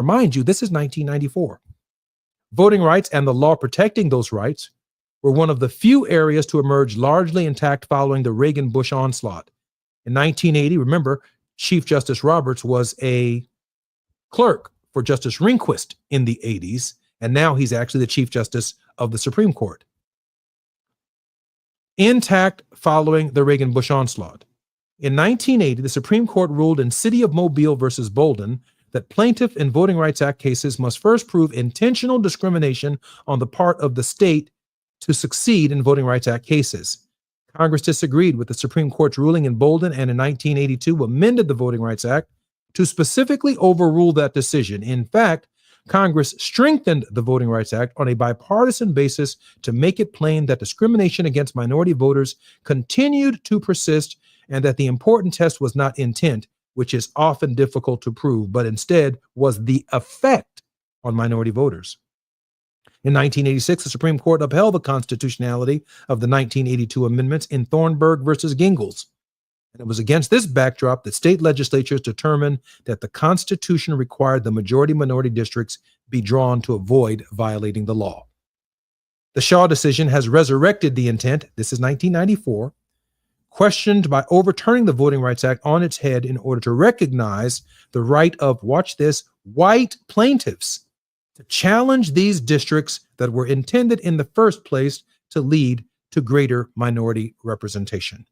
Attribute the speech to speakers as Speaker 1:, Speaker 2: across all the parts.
Speaker 1: Remind you, this is 1994. Voting rights and the law protecting those rights were one of the few areas to emerge largely intact following the Reagan-Bush onslaught. In 1980, remember, Chief Justice Roberts was a clerk for Justice Rehnquist in the 80s, and now he's actually the Chief Justice of the Supreme Court. Intact following the Reagan-Bush onslaught. In 1980, the Supreme Court ruled in City of Mobile versus Bolden that plaintiff in Voting Rights Act cases must first prove intentional discrimination on the part of the state to succeed in Voting Rights Act cases. Congress disagreed with the Supreme Court's ruling in Bolden and in 1982 amended the Voting Rights Act to specifically overrule that decision. In fact, Congress strengthened the Voting Rights Act on a bipartisan basis to make it plain that discrimination against minority voters continued to persist and that the important test was not intent, which is often difficult to prove, but instead was the effect on minority voters. In 1986, the Supreme Court upheld the constitutionality of the 1982 amendments in Thornburg versus Gingles. And it was against this backdrop that state legislatures determined that the Constitution required the majority-minority districts be drawn to avoid violating the law. The Shaw decision has resurrected the intent, this is 1994, questioned by overturning the Voting Rights Act on its head in order to recognize the right of, watch this, white plaintiffs to challenge these districts that were intended in the first place to lead to greater minority representation.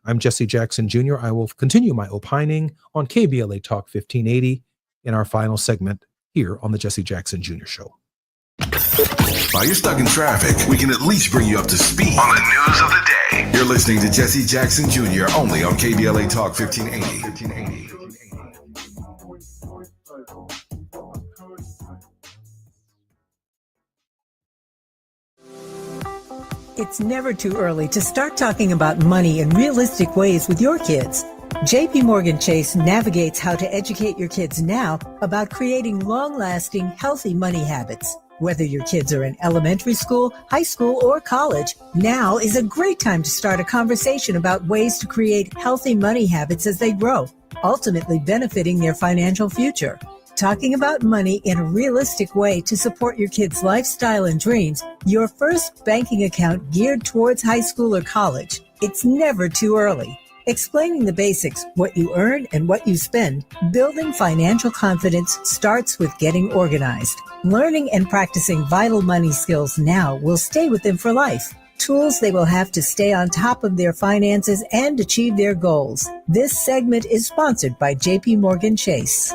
Speaker 1: I'm Jesse Jackson Jr. I will continue my opining on KBLA Talk 1580 in our final segment here on the Jesse Jackson Jr. Show.
Speaker 2: While you're stuck in traffic, we can at least bring you up to speed on the news of the day. You're listening to Jesse Jackson Jr. only on KBLA Talk 1580.
Speaker 3: It's never too early to start talking about money in realistic ways with your kids. JP Morgan Chase navigates how to educate your kids now about creating long-lasting, healthy money habits. Whether your kids are in elementary school, high school, or college, now is a great time to start a conversation about ways to create healthy money habits as they grow, ultimately benefiting their financial future. Talking about money in a realistic way to support your kids' lifestyle and dreams, your first banking account geared towards high school or college. It's never too early. Explaining the basics, what you earn and what you spend, building financial confidence starts with getting organized. Learning and practicing vital money skills now will stay with them for life. Tools they will have to stay on top of their finances and achieve their goals. This segment is sponsored by JP Morgan Chase.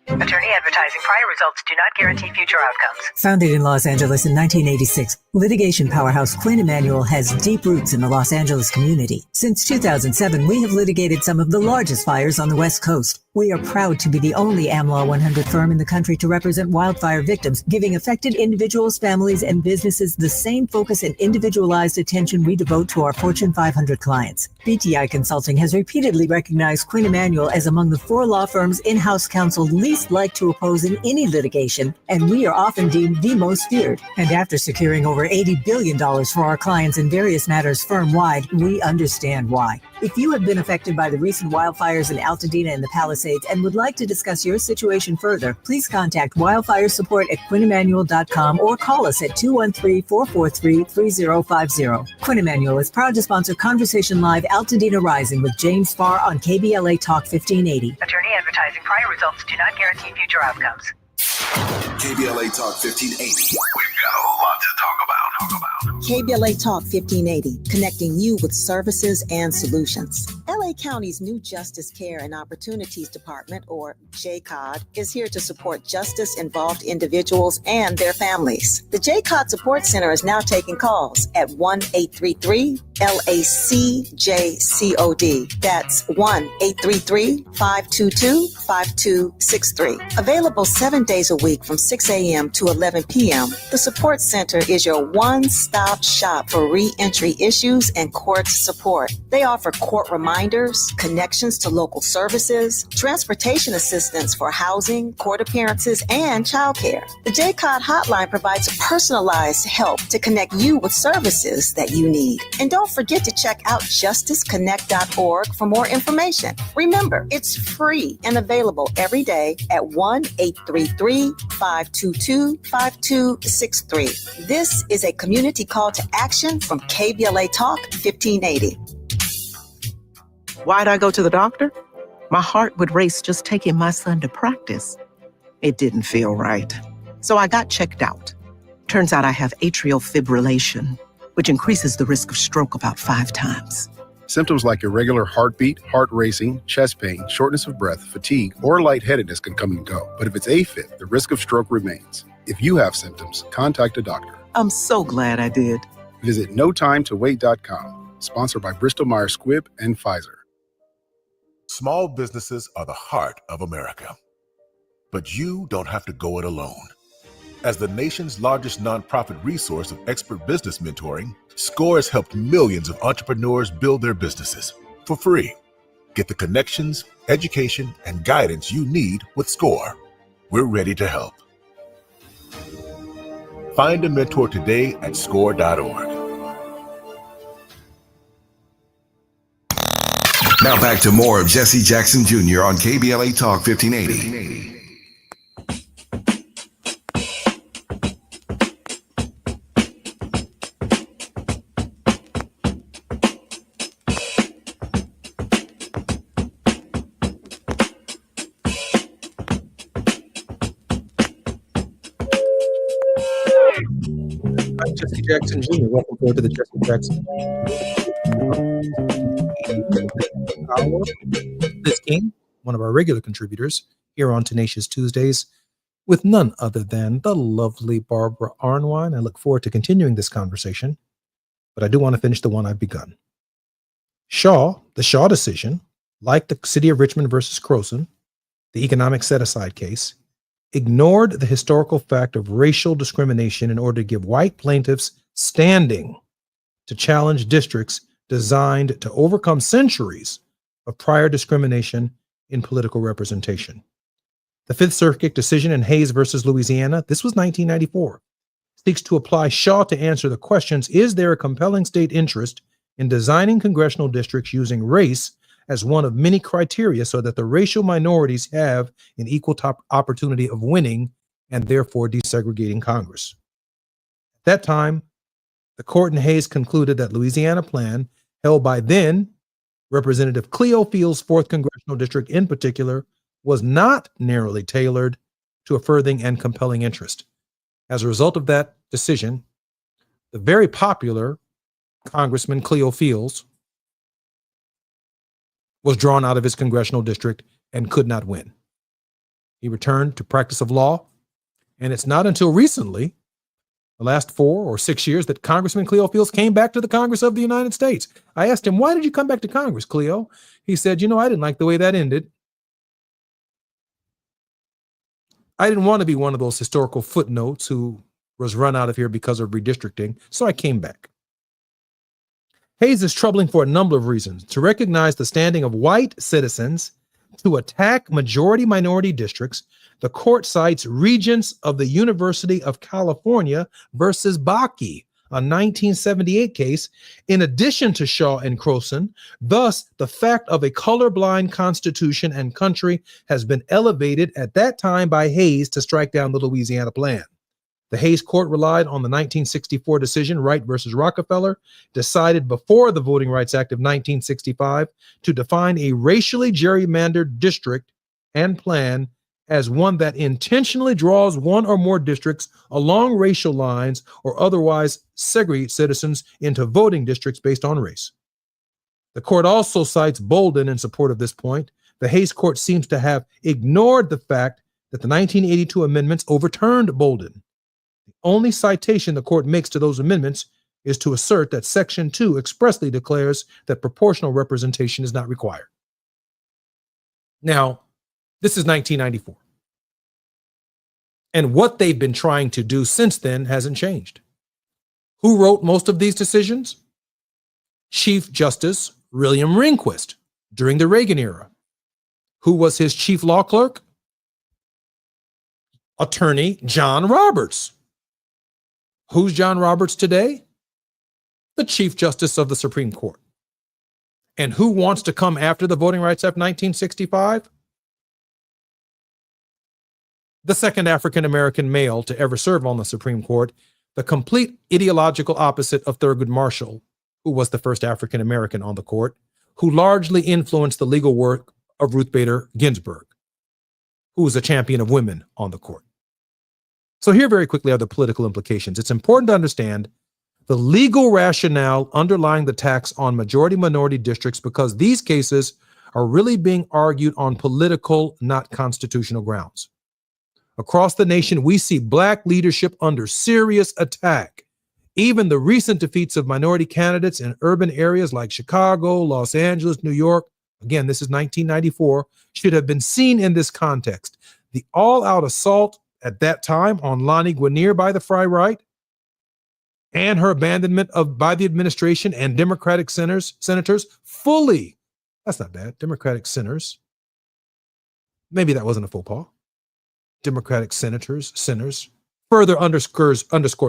Speaker 4: Attorney advertising. Prior results do not guarantee future outcomes.
Speaker 3: Founded in Los Angeles in 1986, litigation powerhouse Quinn Emanuel has deep roots in the Los Angeles community. Since 2007, we have litigated some of the largest fires on the West Coast. We are proud to be the only AmLaw 100 firm in the country to represent wildfire victims, giving affected individuals, families, and businesses the same focus and individualized attention we devote to our Fortune 500 clients. BTI Consulting has repeatedly recognized Quinn Emanuel as among the 4 law firms in-house counsel least likely to oppose in any litigation, and we are often deemed the most feared. And after securing over $80 billion for our clients in various matters firm-wide, we understand why. If you have been affected by the recent wildfires in Altadena and the Palisades and would like to discuss your situation further, please contact wildfire support at QuinnEmanuel.com or call us at 213-443-3050. Quinn Emanuel is proud to sponsor Conversation Live Altadena Rising with James Farr on KBLA Talk 1580.
Speaker 4: Attorney advertising. Prior results do not guarantee future outcomes.
Speaker 2: KBLA Talk 1580. We've got a lot to talk about.
Speaker 5: KBLA Talk 1580, connecting you with services and solutions. LA County's new Justice Care and Opportunities Department, or JCOD, is here to support justice-involved individuals and their families. The JCOD Support Center is now taking calls at 1-833-LACJCOD. That's 1-833-522-5263. Available 7 days a week from 6 a.m. to 11 p.m., the Support Center is your one-stop one-stop shop for re-entry issues and court support. They offer court reminders, connections to local services, transportation assistance for housing, court appearances, and childcare. The JCOD hotline provides personalized help to connect you with services that you need. And don't forget to check out justiceconnect.org for more information. Remember, it's free and available every day at 1-833-522-5263. This is a community call to action from KBLA Talk 1580.
Speaker 6: Why'd I go to the doctor? My heart would race just taking my son to practice. It didn't feel right. So I got checked out. Turns out I have atrial fibrillation, which increases the risk of stroke about 5 times.
Speaker 7: Symptoms like irregular heartbeat, heart racing, chest pain, shortness of breath, fatigue, or lightheadedness can come and go. But if it's AFib, the risk of stroke remains. If you have symptoms, contact a doctor.
Speaker 6: I'm so glad I did.
Speaker 7: Visit notimetowait.com. Sponsored by Bristol-Myers Squibb and Pfizer.
Speaker 8: Small businesses are the heart of America. But you don't have to go it alone. As the nation's largest nonprofit resource of expert business mentoring, SCORE has helped millions of entrepreneurs build their businesses for free. Get the connections, education, and guidance you need with SCORE. We're ready to help. Find a mentor today at score.org.
Speaker 2: Now back to more of Jesse Jackson Jr. on KBLA Talk 1580.
Speaker 1: I'm Jesse Jackson Jr. Welcome forward to the Jesse Jackson Hour. Liz King, one of our regular contributors here on Tenacious Tuesdays, with none other than the lovely Barbara Arnwine. I look forward to continuing this conversation, but I do want to finish the one I've begun. The Shaw decision, like the City of Richmond versus Croson, the economic set-aside case, ignored the historical fact of racial discrimination in order to give white plaintiffs standing to challenge districts designed to overcome centuries of prior discrimination in political representation. The Fifth Circuit decision in Hayes versus Louisiana, this was 1994, seeks to apply Shaw to answer the questions: is there a compelling state interest in designing congressional districts using race as one of many criteria so that the racial minorities have an equal opportunity of winning and therefore desegregating Congress? At that time, the court in Hayes concluded that Louisiana plan, held by then Representative Cleo Field's 4th Congressional District in particular, was not narrowly tailored to a furthering and compelling interest. As a result of that decision, the very popular Congressman Cleo Fields was drawn out of his congressional district and could not win. He returned to practice of law, and it's not until recently, the last 4 or 6 years, that Congressman Cleo Fields came back to the Congress of the United States. I asked him, why did you come back to Congress, Cleo? He said, I didn't like the way that ended. I didn't want to be one of those historical footnotes who was run out of here because of redistricting, so I came back. Hayes is troubling for a number of reasons. To recognize the standing of white citizens to attack majority-minority districts, the court cites Regents of the University of California versus Bakke, a 1978 case, in addition to Shaw and Croson. Thus, the fact of a colorblind constitution and country has been elevated at that time by Hayes to strike down the Louisiana plan. The Hayes court relied on the 1964 decision, Wright versus Rockefeller, decided before the Voting Rights Act of 1965, to define a racially gerrymandered district and plan as one that intentionally draws one or more districts along racial lines or otherwise segregate citizens into voting districts based on race. The court also cites Bolden in support of this point. The Hayes court seems to have ignored the fact that the 1982 amendments overturned Bolden. The only citation the court makes to those amendments is to assert that Section 2 expressly declares that proportional representation is not required. Now, this is 1994. And what they've been trying to do since then hasn't changed. Who wrote most of these decisions? Chief Justice William Rehnquist during the Reagan era. Who was his chief law clerk? Attorney John Roberts. Who's John Roberts today? The Chief Justice of the Supreme Court. And who wants to come after the Voting Rights Act 1965? The second African-American male to ever serve on the Supreme Court, the complete ideological opposite of Thurgood Marshall, who was the first African-American on the court, who largely influenced the legal work of Ruth Bader Ginsburg, who was a champion of women on the court. So here very quickly are the political implications. It's important to understand the legal rationale underlying the tax on majority-minority districts because these cases are really being argued on political, not constitutional grounds. Across the nation, we see Black leadership under serious attack. Even the recent defeats of minority candidates in urban areas like Chicago, Los Angeles, New York, again, this is 1994, should have been seen in this context. The all-out assault at that time on Lani Guinier by the far right and her abandonment by the administration and Democratic senators fully, that's not bad, Democratic senators, maybe that wasn't a faux pas, Democratic senators, further underscores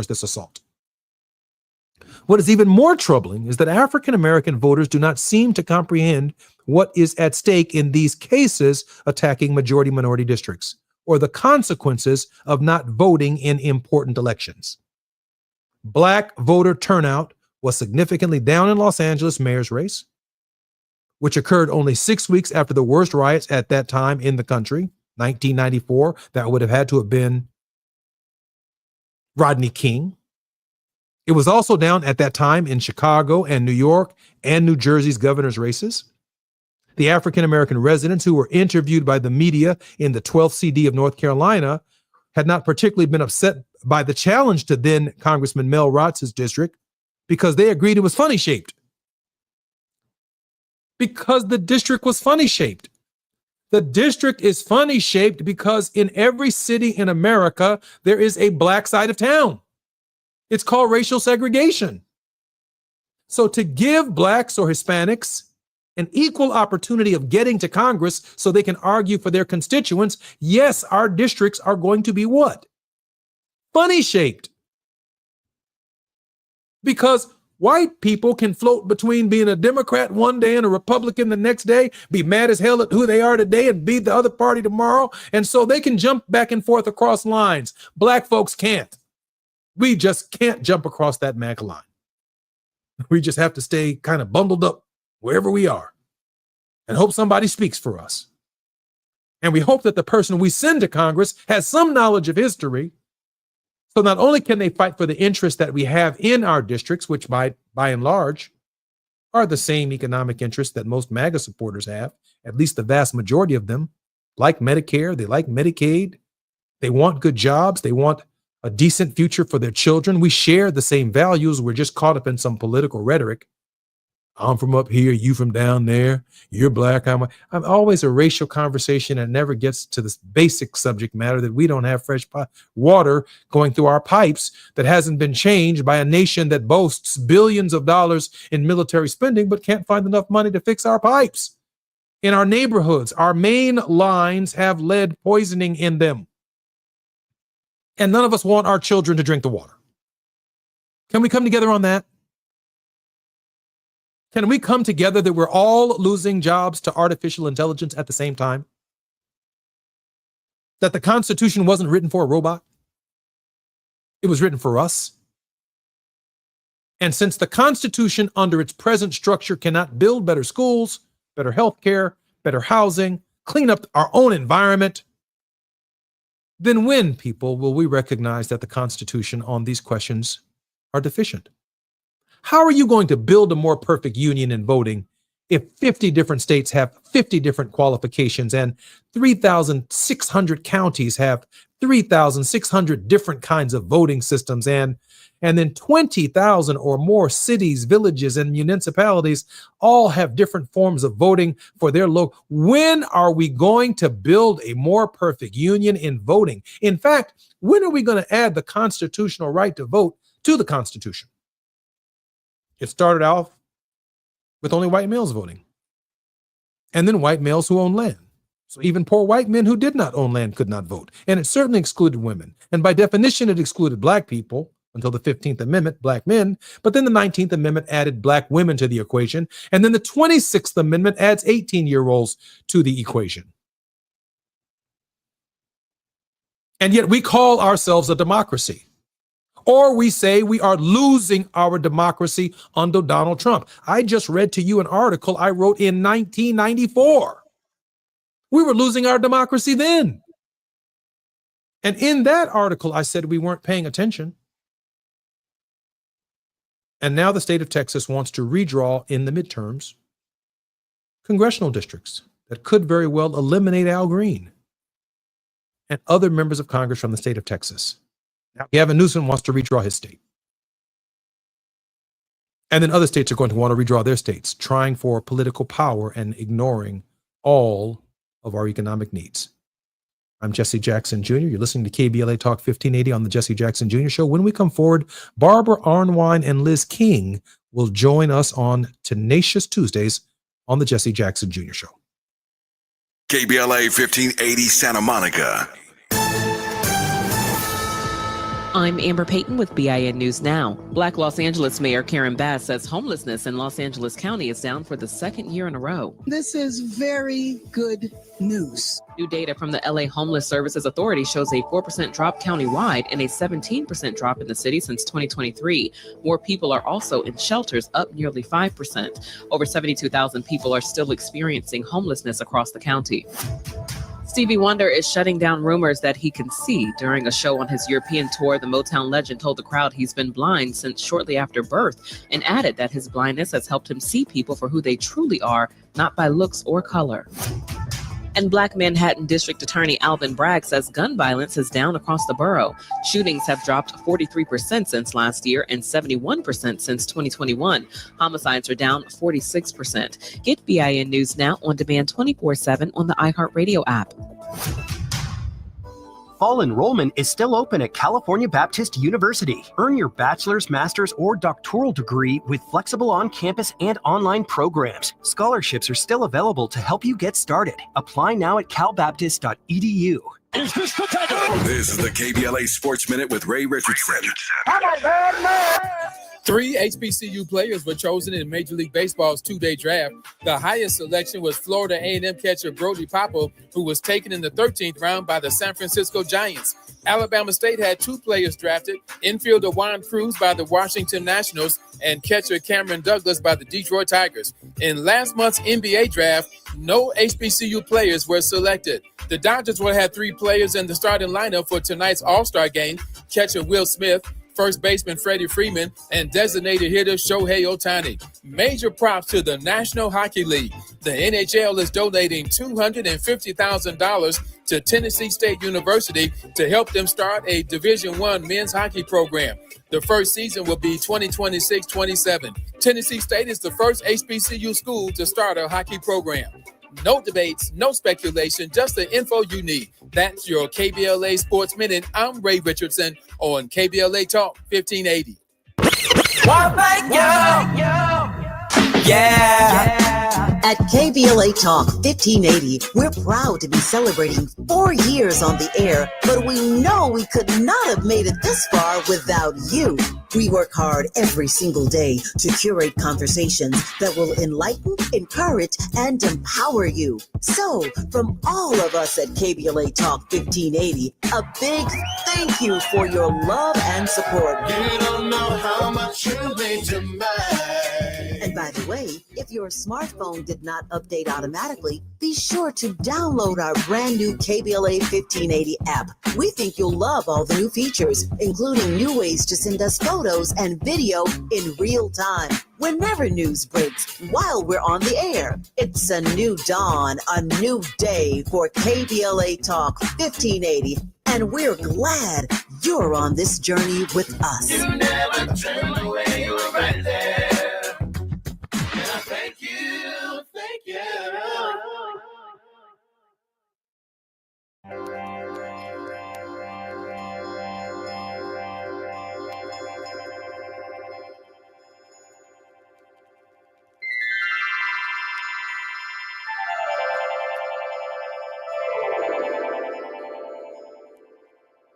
Speaker 1: this assault. What is even more troubling is that African-American voters do not seem to comprehend what is at stake in these cases attacking majority-minority districts, or the consequences of not voting in important elections. Black voter turnout was significantly down in Los Angeles mayor's race, which occurred only 6 weeks after the worst riots at that time in the country, 1994. That would have had to have been Rodney King. It was also down at that time in Chicago and New York and New Jersey's governor's races. The African-American residents who were interviewed by the media in the 12th CD of North Carolina had not particularly been upset by the challenge to then Congressman Mel Rotz's district because they agreed it was funny shaped. Because the district was funny shaped. The district is funny shaped because in every city in America, there is a Black side of town. It's called racial segregation. So to give Blacks or Hispanics an equal opportunity of getting to Congress so they can argue for their constituents, yes, our districts are going to be what? Funny shaped. Because white people can float between being a Democrat one day and a Republican the next day, be mad as hell at who they are today and be the other party tomorrow. And so they can jump back and forth across lines. Black folks can't. We just can't jump across that MAGA line. We just have to stay kind of bundled up wherever we are and hope somebody speaks for us. And we hope that the person we send to Congress has some knowledge of history. So not only can they fight for the interests that we have in our districts, which by and large are the same economic interests that most MAGA supporters have, at least the vast majority of them, like Medicare, they like Medicaid, they want good jobs, they want a decent future for their children. We share the same values. We're just caught up in some political rhetoric. I'm from up here, you from down there, you're Black, I'm always a racial conversation and never gets to this basic subject matter that we don't have fresh water going through our pipes that hasn't been changed by a nation that boasts billions of dollars in military spending but can't find enough money to fix our pipes. In our neighborhoods, our main lines have lead poisoning in them. And none of us want our children to drink the water. Can we come together on that? Can we come together that we're all losing jobs to artificial intelligence at the same time? That the Constitution wasn't written for a robot? It was written for us. And since the Constitution under its present structure cannot build better schools, better healthcare, better housing, clean up our own environment, then when, people, will we recognize that the Constitution on these questions are deficient? How are you going to build a more perfect union in voting if 50 different states have 50 different qualifications and 3,600 counties have 3,600 different kinds of voting systems and then 20,000 or more cities, villages, and municipalities all have different forms of voting for their local? When are we going to build a more perfect union in voting? In fact, when are we going to add the constitutional right to vote to the Constitution? It started off with only white males voting, and then white males who own land. So even poor white men who did not own land could not vote. And it certainly excluded women. And by definition, it excluded black people until the 15th Amendment, black men. But then the 19th Amendment added black women to the equation. And then the 26th Amendment adds 18-year-olds to the equation. And yet we call ourselves a democracy. Or we say we are losing our democracy under Donald Trump. I just read to you an article I wrote in 1994. We were losing our democracy then. And in that article, I said we weren't paying attention. And now the state of Texas wants to redraw in the midterms congressional districts that could very well eliminate Al Green and other members of Congress from the state of Texas. Now, Gavin Newsom wants to redraw his state. And then other states are going to want to redraw their states, trying for political power and ignoring all of our economic needs. I'm Jesse Jackson Jr. You're listening to KBLA Talk 1580 on the Jesse Jackson Jr. Show. When we come forward, Barbara Arnwine and Liz King will join us on Tenacious Tuesdays on the Jesse Jackson Jr. Show.
Speaker 2: KBLA 1580 Santa Monica.
Speaker 9: I'm Amber Payton with BIN News Now. Black Los Angeles Mayor Karen Bass says homelessness in Los Angeles County is down for the second year in a row.
Speaker 10: This is very good news.
Speaker 9: New data from the LA Homeless Services Authority shows a 4% drop countywide and a 17% drop in the city since 2023. More people are also in shelters, up nearly 5%. Over 72,000 people are still experiencing homelessness across the county. Stevie Wonder is shutting down rumors that he can see. During a show on his European tour, the Motown legend told the crowd he's been blind since shortly after birth and added that his blindness has helped him see people for who they truly are, not by looks or color. And Black Manhattan District Attorney Alvin Bragg says gun violence is down across the borough. Shootings have dropped 43% since last year and 71% since 2021. Homicides are down 46%. Get BIN News Now on demand 24/7 on the iHeartRadio app.
Speaker 11: Fall enrollment is still open at California Baptist University. Earn your bachelor's, master's, or doctoral degree with flexible on-campus and online programs. Scholarships are still available to help you get started. Apply now at calbaptist.edu.
Speaker 2: Is this the tackle? This is the KBLA Sports Minute with Ray Richardson.
Speaker 12: Three HBCU players were chosen in Major League Baseball's two-day draft. The highest selection was Florida A&M catcher Brody Popple, who was taken in the 13th round by the San Francisco Giants. Alabama State had two players drafted, infielder Juan Cruz by the Washington Nationals and catcher Cameron Douglas by the Detroit Tigers. In last month's NBA draft, no HBCU players were selected. The Dodgers will have three players in the starting lineup for tonight's All-Star game: catcher Will Smith, first baseman Freddie Freeman, and designated hitter Shohei Ohtani. Major props to the National Hockey League. The NHL is donating $250,000 to Tennessee State University to help them start a Division I men's hockey program. The first season will be 2026-27. Tennessee State is the first HBCU school to start a hockey program. No debates, no speculation, just the info you need. That's your KBLA Sports Minute. I'm Ray Richardson on KBLA Talk 1580.
Speaker 13: Well, thank you. Yeah.
Speaker 5: At KBLA Talk 1580, we're proud to be celebrating 4 years on the air, but we know we could not have made it this far without you. We work hard every single day to curate conversations that will enlighten, encourage, and empower you. So, from all of us at KBLA Talk 1580, a big thank you for your love and support.
Speaker 13: You don't know how much you mean to me.
Speaker 5: And by the way, if your smartphone did not update automatically, be sure to download our brand new KBLA 1580 app. We think you'll love all the new features, including new ways to send us photos and video in real time. Whenever news breaks, while we're on the air, it's a new dawn, a new day for KBLA Talk 1580. And we're glad you're on this journey with us.
Speaker 13: You never turned away, you were right there. Thank you, thank you.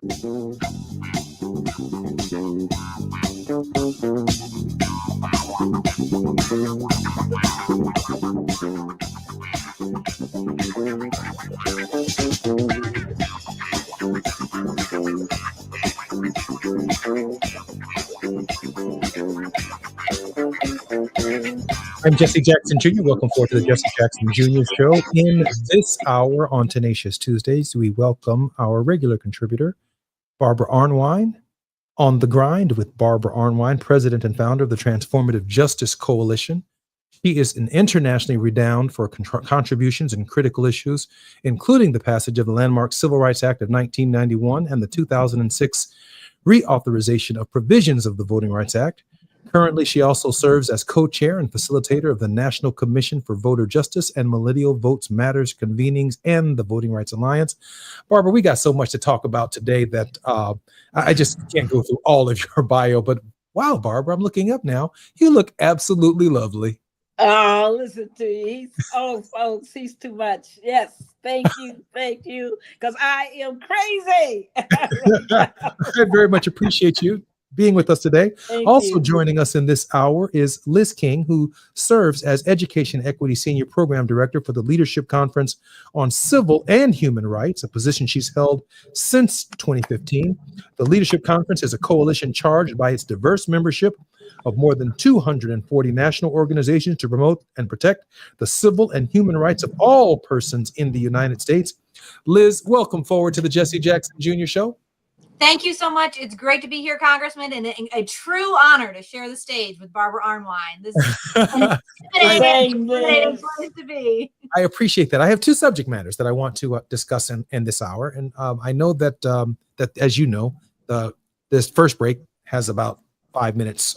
Speaker 1: I'm Jesse Jackson Jr. Welcome forward to the Jesse Jackson Jr. Show. In this hour on Tenacious Tuesdays, we welcome our regular contributor, Barbara Arnwine. On the Grind with Barbara Arnwine, president and founder of the Transformative Justice Coalition. She is an internationally renowned for contributions in critical issues, including the passage of the landmark Civil Rights Act of 1991 and the 2006 reauthorization of provisions of the Voting Rights Act. Currently, she also serves as co-chair and facilitator of the National Commission for Voter Justice and Millennial Votes Matters convenings and the Voting Rights Alliance. Barbara, we got so much to talk about today that I just can't go through all of your bio, but wow, Barbara, I'm looking up now. You look absolutely lovely.
Speaker 14: Oh, listen to you. Folks, he's too much. Yes, thank you, because I am crazy.
Speaker 1: I very much appreciate you being with us today.
Speaker 14: Thank
Speaker 1: also
Speaker 14: you.
Speaker 1: Joining us in this hour is Liz King, who serves as Education Equity Senior Program Director for the Leadership Conference on Civil and Human Rights, a position she's held since 2015. The Leadership Conference is a coalition charged by its diverse membership of more than 240 national organizations to promote and protect the civil and human rights of all persons in the United States. Liz, welcome forward to the Jesse Jackson Jr. Show.
Speaker 15: Thank you so much. It's great to be here, Congressman, and a true honor to share the stage with Barbara Arnwine. This is an intimidating place to be.
Speaker 1: I appreciate that. I have two subject matters that I want to discuss in this hour, and I know that that, as you know, this first break has about 5 minutes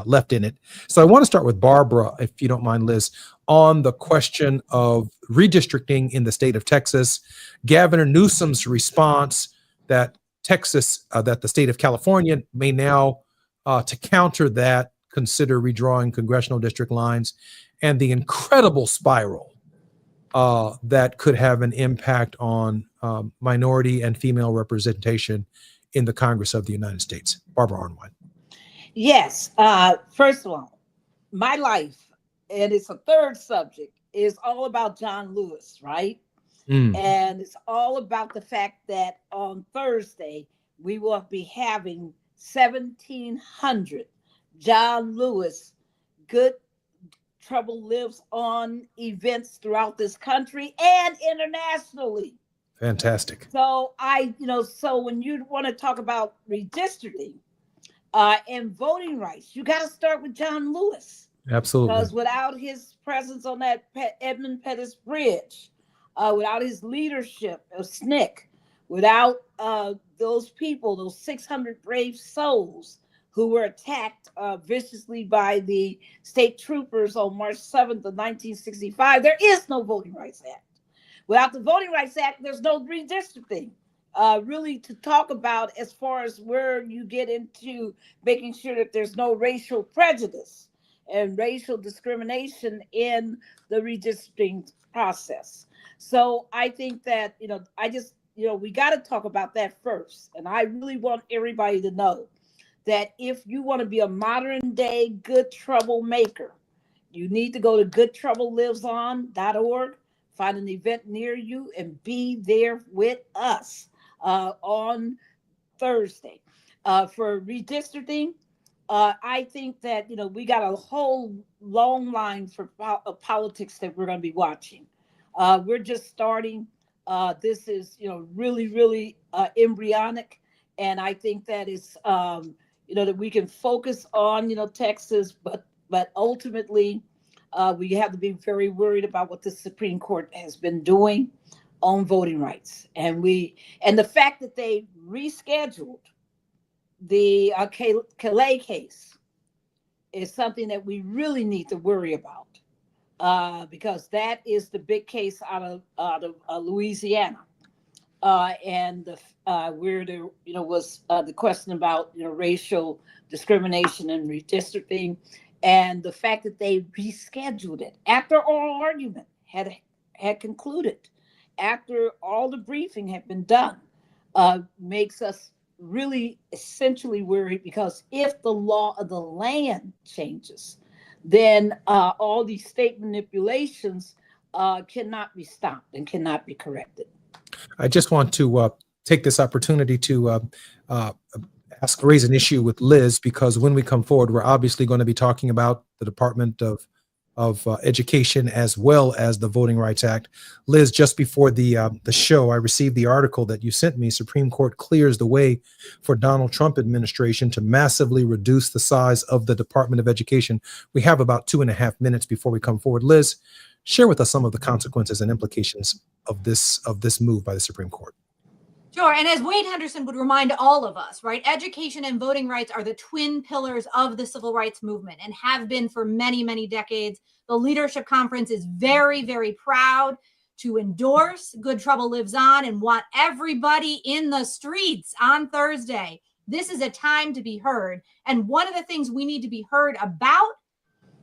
Speaker 1: left in it. So I want to start with Barbara, if you don't mind, Liz, on the question of redistricting in the state of Texas. Governor Newsom's response that that the state of California may now, to counter that, consider redrawing congressional district lines, and the incredible spiral that could have an impact on minority and female representation in the Congress of the United States. Barbara Arnwine.
Speaker 14: Yes. First of all, my life, and it's a third subject, is all about John Lewis, right? And it's all about the fact that on Thursday, we will be having 1,700 John Lewis Good Trouble Lives On events throughout this country and internationally.
Speaker 1: Fantastic.
Speaker 14: So so when you want to talk about redistricting and voting rights, you got to start with John Lewis.
Speaker 1: Absolutely.
Speaker 14: Because without his presence on that Edmund Pettus Bridge, without his leadership of SNCC, without those people, those 600 brave souls who were attacked viciously by the state troopers on March 7th of 1965, there is no Voting Rights Act. Without the Voting Rights Act, there's no redistricting. Really to talk about as far as where you get into making sure that there's no racial prejudice and racial discrimination in the redistricting process. So I think that, we got to talk about that first. And I really want everybody to know that if you want to be a modern day good troublemaker, you need to go to goodtroubleliveson.org, find an event near you, and be there with us on Thursday. For redistricting, I think that, we got a whole long line for politics that we're going to be watching. We're just starting. This is, really, really embryonic. And I think that is, that we can focus on, Texas, but ultimately we have to be very worried about what the Supreme Court has been doing on voting rights. And the fact that they rescheduled the Calais case is something that we really need to worry about. Because that is the big case out of Louisiana, and where there was the question about racial discrimination and redistricting, and the fact that they rescheduled it after oral argument had concluded, after all the briefing had been done. makes us really essentially worried, because if the law of the land changes, then all these state manipulations cannot be stopped and cannot be corrected.
Speaker 1: I just want to take this opportunity to raise an issue with Liz, because when we come forward, we're obviously going to be talking about the Department of Education as well as the Voting Rights Act. Liz, just before the show, I received the article that you sent me. Supreme Court clears the way for Donald Trump administration to massively reduce the size of the Department of Education. We have about 2.5 minutes before we come forward. Liz, share with us some of the consequences and implications of this move by the Supreme Court.
Speaker 15: Sure. And as Wade Henderson would remind all of us, right, education and voting rights are the twin pillars of the civil rights movement and have been for many, many decades. The Leadership Conference is very, very proud to endorse Good Trouble Lives On and want everybody in the streets on Thursday. This is a time to be heard. And one of the things we need to be heard about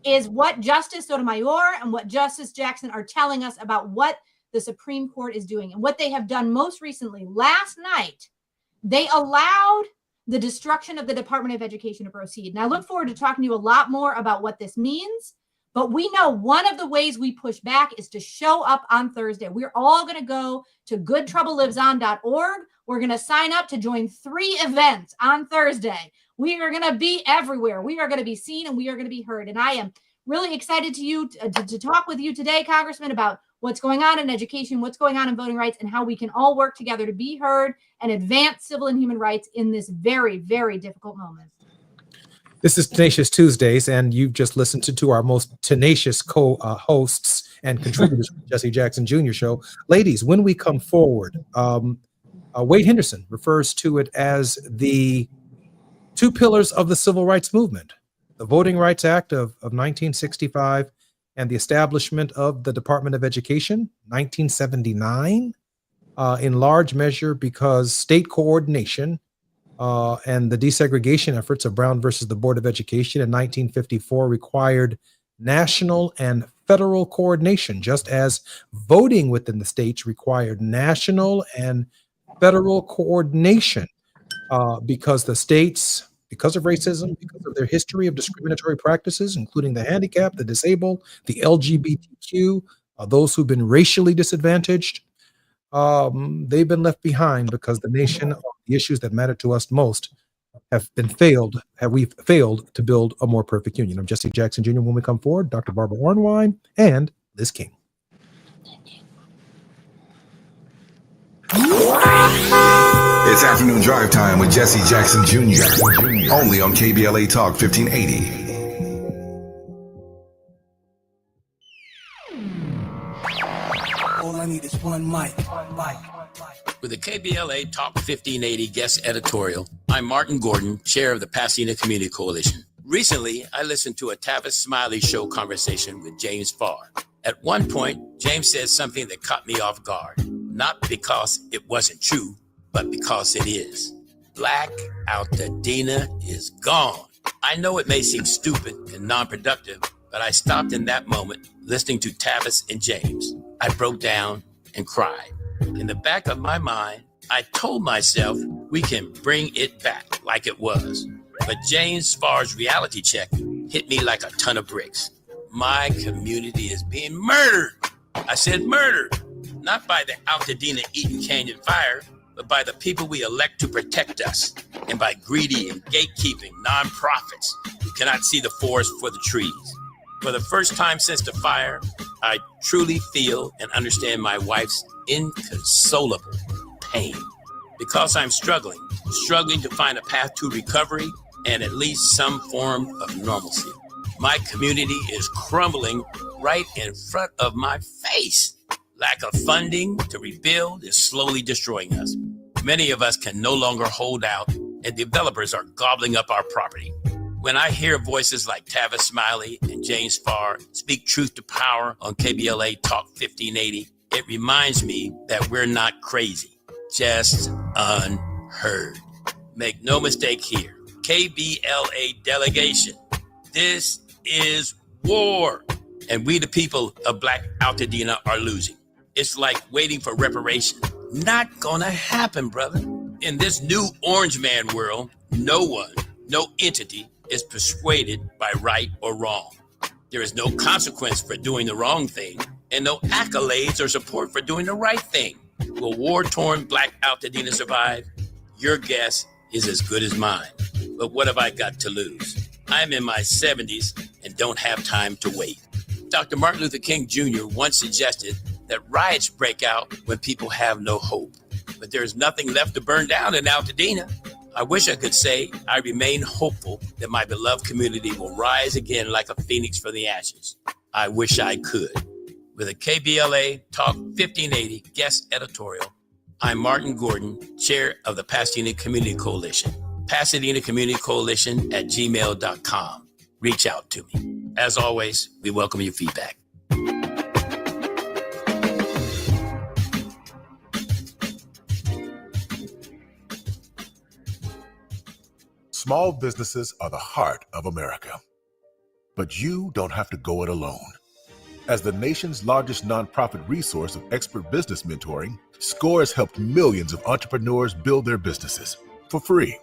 Speaker 15: is what Justice Sotomayor and what Justice Jackson are telling us about what the Supreme Court is doing and what they have done most recently. Last night, they allowed the destruction of the Department of Education to proceed. And I look forward to talking to you a lot more about what this means. But we know one of the ways we push back is to show up on Thursday. We're all going to go to goodtroubleliveson.org. We're going to sign up to join 3 events on Thursday. We are going to be everywhere. We are going to be seen and we are going to be heard. And I am really excited to talk with you today, Congressman, about what's going on in education, what's going on in voting rights, and how we can all work together to be heard and advance civil and human rights in this very, very difficult moment.
Speaker 1: This is Tenacious Tuesdays, and you've just listened to our most tenacious co-hosts and contributors from the Jesse Jackson Jr. Show. Ladies, when we come forward, Wade Henderson refers to it as the 2 pillars of the civil rights movement, the Voting Rights Act of 1965 and the establishment of the Department of Education, 1979, in large measure because state coordination and the desegregation efforts of Brown versus the Board of Education in 1954 required national and federal coordination, just as voting within the states required national and federal coordination because the states, because of racism, because of their history of discriminatory practices, including the handicapped, the disabled, the LGBTQ, those who've been racially disadvantaged, they've been left behind because the nation, the issues that matter to us most, we've failed to build a more perfect union. I'm Jesse Jackson Jr. When we come forward, Dr. Barbara Ornwine and Liz King.
Speaker 2: It's afternoon drive time with Jesse Jackson Jr. Only on KBLA Talk 1580.
Speaker 16: All I need is one mic.
Speaker 17: With the KBLA Talk 1580 guest editorial, I'm Martin Gordon, chair of the Pasadena Community Coalition. Recently, I listened to a Tavis Smiley show conversation with James Farr. At one point, James said something that caught me off guard, not because it wasn't true, but because it is. Black Altadena is gone. I know it may seem stupid and non-productive, but I stopped in that moment listening to Tavis and James. I broke down and cried. In the back of my mind, I told myself we can bring it back like it was. But James Farr's reality check hit me like a ton of bricks. My community is being murdered. I said murdered, not by the Altadena Eaton Canyon fire, but by the people we elect to protect us, and by greedy and gatekeeping nonprofits who cannot see the forest for the trees. For the first time since the fire, I truly feel and understand my wife's inconsolable pain. Because I'm struggling to find a path to recovery and at least some form of normalcy. My community is crumbling right in front of my face. Lack of funding to rebuild is slowly destroying us. Many of us can no longer hold out, and developers are gobbling up our property. When I hear voices like Tavis Smiley and James Farr speak truth to power on KBLA Talk 1580, it reminds me that we're not crazy, just unheard. Make no mistake here, KBLA delegation, this is war, and we the people of Black Altadena are losing. It's like waiting for reparation. Not gonna happen, brother. In this new orange man world, no one, no entity is persuaded by right or wrong. There is no consequence for doing the wrong thing and no accolades or support for doing the right thing. Will war-torn Black Altadena survive? Your guess is as good as mine. But what have I got to lose? I'm in my 70s and don't have time to wait. Dr. Martin Luther King Jr. once suggested that riots break out when people have no hope. But there's nothing left to burn down in Altadena. I wish I could say I remain hopeful that my beloved community will rise again like a phoenix from the ashes. I wish I could. With a KBLA Talk 1580 guest editorial, I'm Martin Gordon, chair of the Pasadena Community Coalition. Pasadena Community Coalition at gmail.com. Reach out to me. As always, we welcome your feedback.
Speaker 8: Small businesses are the heart of America. But you don't have to go it alone. As the nation's largest nonprofit resource of expert business mentoring, SCORE has helped millions of entrepreneurs build their businesses for free.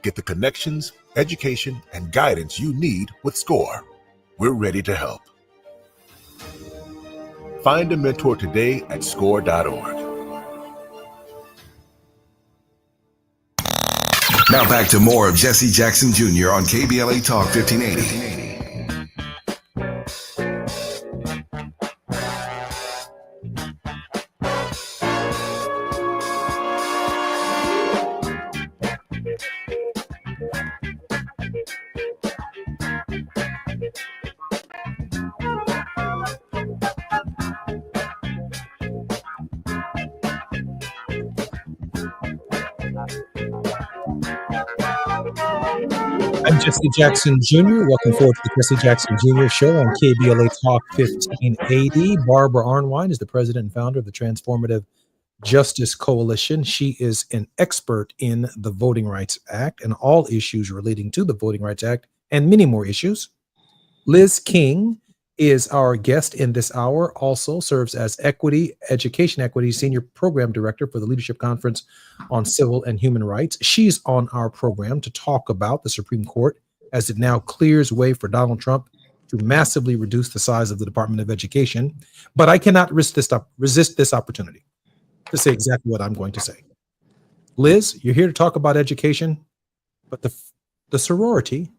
Speaker 8: Get the connections, education, and guidance you need with SCORE. We're ready to help. Find a mentor today at score.org.
Speaker 2: Now back to more of Jesse Jackson Jr. on KBLA Talk 1580.
Speaker 1: I'm Jesse Jackson Jr. Welcome forward to the Jesse Jackson Jr. Show on KBLA Talk 1580. Barbara Arnwine is the president and founder of the Transformative Justice Coalition. She is an expert in the Voting Rights Act and all issues relating to the Voting Rights Act and many more issues. Liz King is our guest in this hour, also serves as Education Equity Senior Program Director for the Leadership Conference on Civil and Human Rights. She's on our program to talk about the Supreme Court as it now clears way for Donald Trump to massively reduce the size of the Department of Education. But I cannot resist this opportunity to say exactly what I'm going to say. Liz, you're here to talk about education, but the sorority,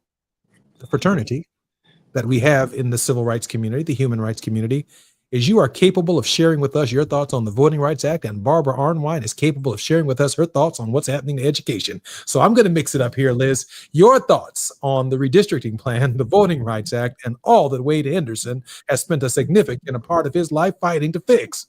Speaker 1: the fraternity that we have in the civil rights community, the human rights community, is you are capable of sharing with us your thoughts on the Voting Rights Act, and Barbara Arnwine is capable of sharing with us her thoughts on what's happening to education. So I'm going to mix it up here, Liz. Your thoughts on the redistricting plan, the Voting Rights Act, and all that Wade Henderson has spent a significant part of his life fighting to fix.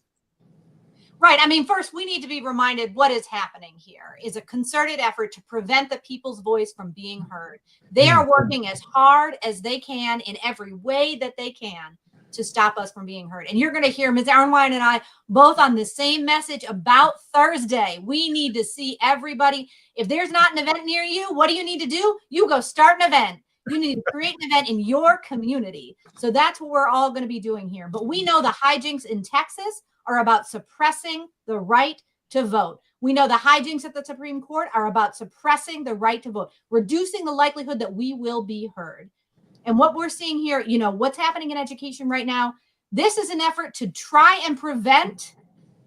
Speaker 15: Right. I mean, first, we need to be reminded what is happening here is a concerted effort to prevent the people's voice from being heard. They are working as hard as they can in every way that they can to stop us from being heard. And you're going to hear Ms. Arnwine and I both on the same message about Thursday. We need to see everybody. If there's not an event near you, what do you need to do? You go start an event. You need to create an event in your community. So that's what we're all going to be doing here. But we know the hijinks in Texas are about suppressing the right to vote. We know the hijinks at the Supreme Court are about suppressing the right to vote, reducing the likelihood that we will be heard. And what we're seeing here, you know, what's happening in education right now, this is an effort to try and prevent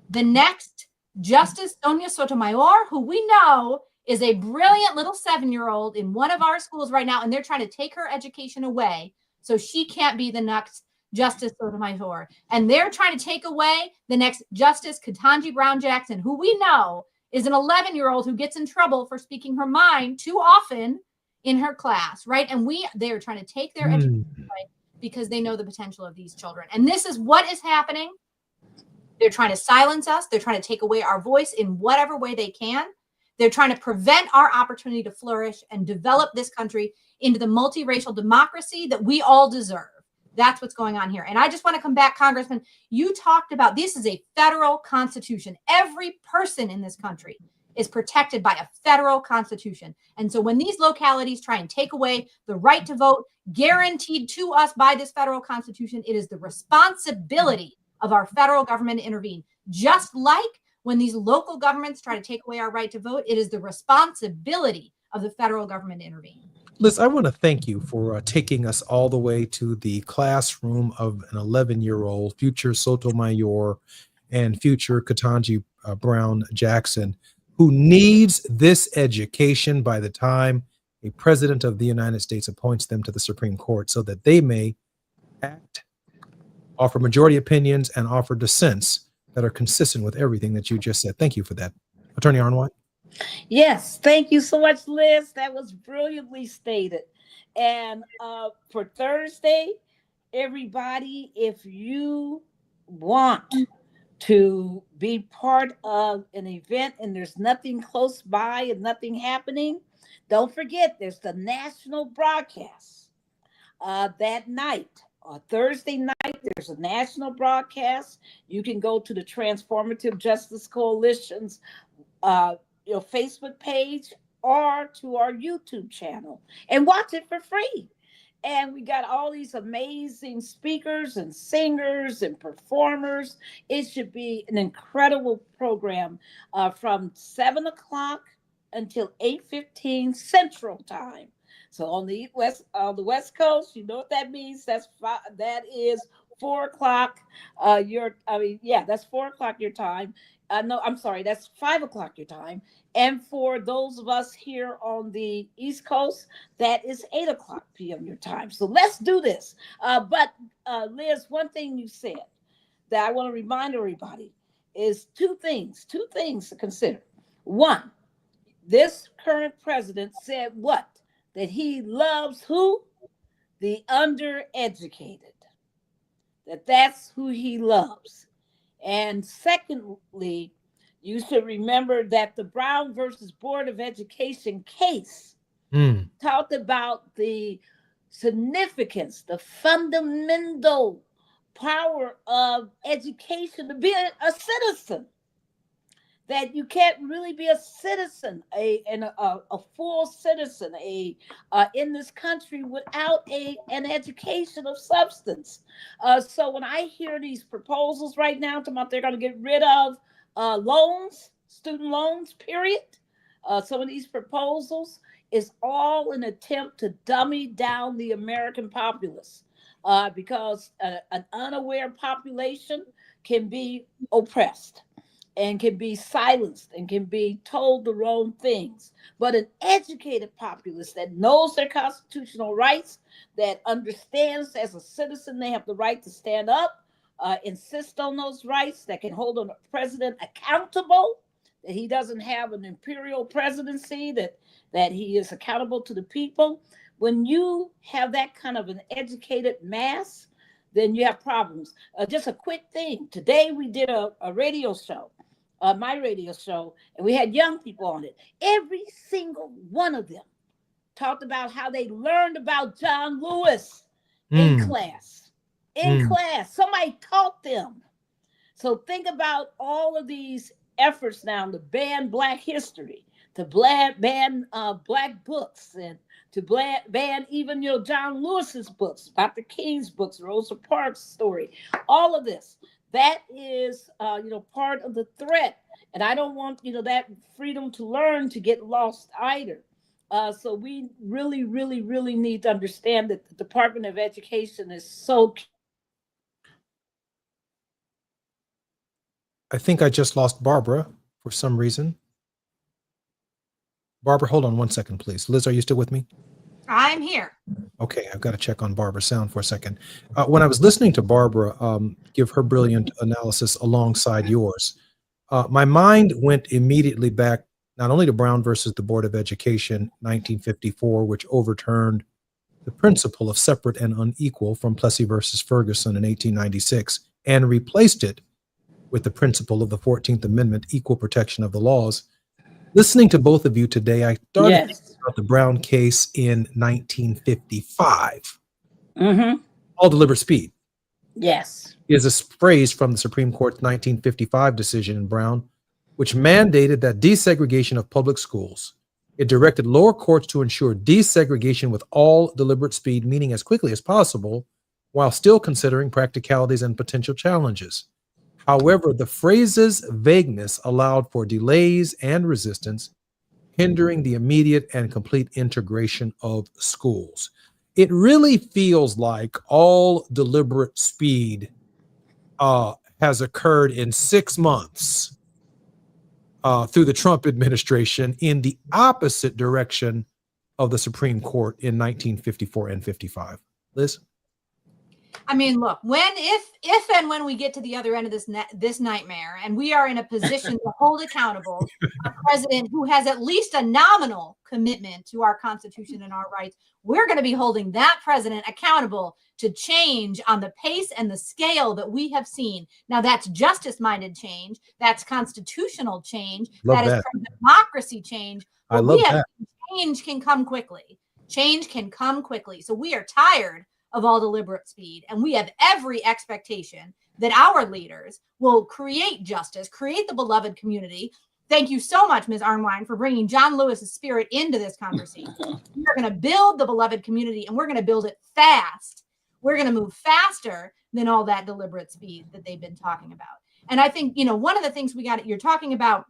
Speaker 15: the next Justice Sonia Sotomayor, who we know is a brilliant little 7-year-old in one of our schools right now, and they're trying to take her education away so she can't be the next Justice Sotomayor. And they're trying to take away the next Justice Ketanji Brown Jackson, who we know is an 11-year-old who gets in trouble for speaking her mind too often in her class, right? And they're trying to take their education away because they know the potential of these children. And this is what is happening. They're trying to silence us. They're trying to take away our voice in whatever way they can. They're trying to prevent our opportunity to flourish and develop this country into the multiracial democracy that we all deserve. That's what's going on here. And I just want to come back, Congressman. You talked about this is a federal constitution. Every person in this country is protected by a federal constitution. And so when these localities try and take away the right to vote guaranteed to us by this federal constitution, it is the responsibility of our federal government to intervene. Just like When these local governments try to take away our right to vote, it is the responsibility of the federal government to intervene.
Speaker 1: Liz, I want to thank you for taking us all the way to the classroom of an 11-year-old, future Sotomayor and future Ketanji Brown Jackson, who needs this education by the time a president of the United States appoints them to the Supreme Court so that they may act, offer majority opinions, and offer dissents that are consistent with everything that you just said. Thank you for that. Attorney Arnwine?
Speaker 14: Yes, thank you so much, Liz. That was brilliantly stated. And for Thursday, everybody, if you want to be part of an event and there's nothing close by and nothing happening, don't forget there's the national broadcast that night. On Thursday night, there's a national broadcast. You can go to the Transformative Justice Coalition's Facebook page or to our YouTube channel and watch it for free. And we got all these amazing speakers and singers and performers. It should be an incredible program from 7 o'clock until 8:15 Central Time. So on the West Coast, you know what that means. That is 4 o'clock. That's 4 o'clock your time. No, I'm sorry, that's 5 o'clock your time. And for those of us here on the East Coast, that is 8 o'clock p.m. your time. So let's do this. But Liz, one thing you said that I want to remind everybody is two things to consider. One, this current president said what? That he loves who? The undereducated. That's who he loves. And secondly, you should remember that the Brown versus Board of Education case talked about the significance, the fundamental power of education to be a citizen. That you can't really be a citizen, a full citizen, in this country without an education of substance. So when I hear these proposals right now, talking about they're going to get rid of loans, student loans, period. Some of these proposals is all an attempt to dummy down the American populace because an unaware population can be oppressed and can be silenced and can be told the wrong things. But an educated populace that knows their constitutional rights, that understands as a citizen they have the right to stand up, insist on those rights, that can hold a president accountable, that he doesn't have an imperial presidency, that he is accountable to the people. When you have that kind of an educated mass, then you have problems. Just a quick thing. Today we did a radio show, my radio show, and we had young people on it. Every single one of them talked about how they learned about John Lewis in class. In class. Somebody taught them. So think about all of these efforts now to ban Black history, to ban Black books, and to ban even John Lewis's books, Dr. King's books, Rosa Parks' story, all of this. That is, part of the threat. And I don't want, that freedom to learn to get lost either. So we really, really, really need to understand that the Department of Education is so.
Speaker 1: I think I just lost Barbara for some reason. Barbara, hold on one second, please. Liz, are you still with me?
Speaker 15: I'm here.
Speaker 1: Okay, I've got to check on Barbara's sound for a second. When I was listening to Barbara give her brilliant analysis alongside yours, my mind went immediately back not only to Brown versus the Board of Education, 1954, which overturned the principle of separate and unequal from Plessy versus Ferguson in 1896 and replaced it with the principle of the 14th Amendment, equal protection of the laws. Listening to both of you today, I started thinking about the Brown case in 1955. All deliberate speed.
Speaker 14: Yes.
Speaker 1: Is a phrase from the Supreme Court's 1955 decision in Brown, which mandated that desegregation of public schools. It directed lower courts to ensure desegregation with all deliberate speed, meaning as quickly as possible, while still considering practicalities and potential challenges. However, the phrase's vagueness allowed for delays and resistance, hindering the immediate and complete integration of schools. It really feels like all deliberate speed has occurred in 6 months through the Trump administration in the opposite direction of the Supreme Court in 1954 and 55. Liz?
Speaker 15: I mean, look, if and when we get to the other end of this nightmare, and we are in a position to hold accountable a president who has at least a nominal commitment to our Constitution and our rights, we're going to be holding that president accountable to change on the pace and the scale that we have seen. Now, that's justice-minded change, that's constitutional change,
Speaker 1: Love
Speaker 15: that is
Speaker 1: that.
Speaker 15: pro-democracy change.
Speaker 1: I
Speaker 15: But
Speaker 1: love
Speaker 15: we have
Speaker 1: that.
Speaker 15: change can come quickly. Change can come quickly. So we are tired of all deliberate speed. And we have every expectation that our leaders will create justice, create the beloved community. Thank you so much, Ms. Arnwine, for bringing John Lewis's spirit into this conversation. We're going to build the beloved community, and we're going to build it fast. We're going to move faster than all that deliberate speed that they've been talking about. And I think, one of the things you're talking about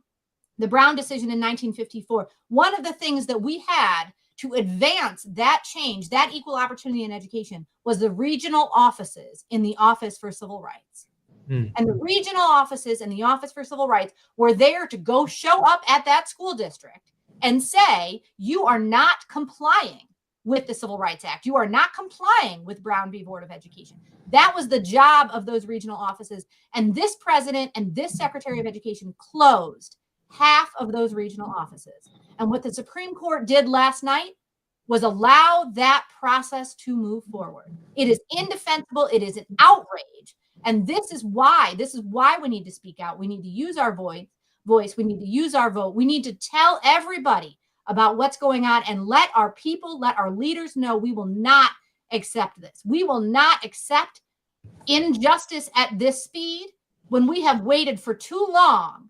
Speaker 15: the Brown decision in 1954. One of the things that we had to advance that change, that equal opportunity in education, was the regional offices in the Office for Civil Rights. And the regional offices and the Office for Civil Rights were there to go show up at that school district and say, you are not complying with the Civil Rights Act. You are not complying with Brown v. Board of Education. That was the job of those regional offices. And this president and this Secretary of Education closed half of those regional offices. And what the Supreme Court did last night was allow that process to move forward. It is indefensible. It is an outrage. And this is why we need to speak out. We need to use our voice. We need to use our vote. We need to tell everybody about what's going on and let our people, let our leaders know we will not accept this. We will not accept injustice at this speed when we have waited for too long.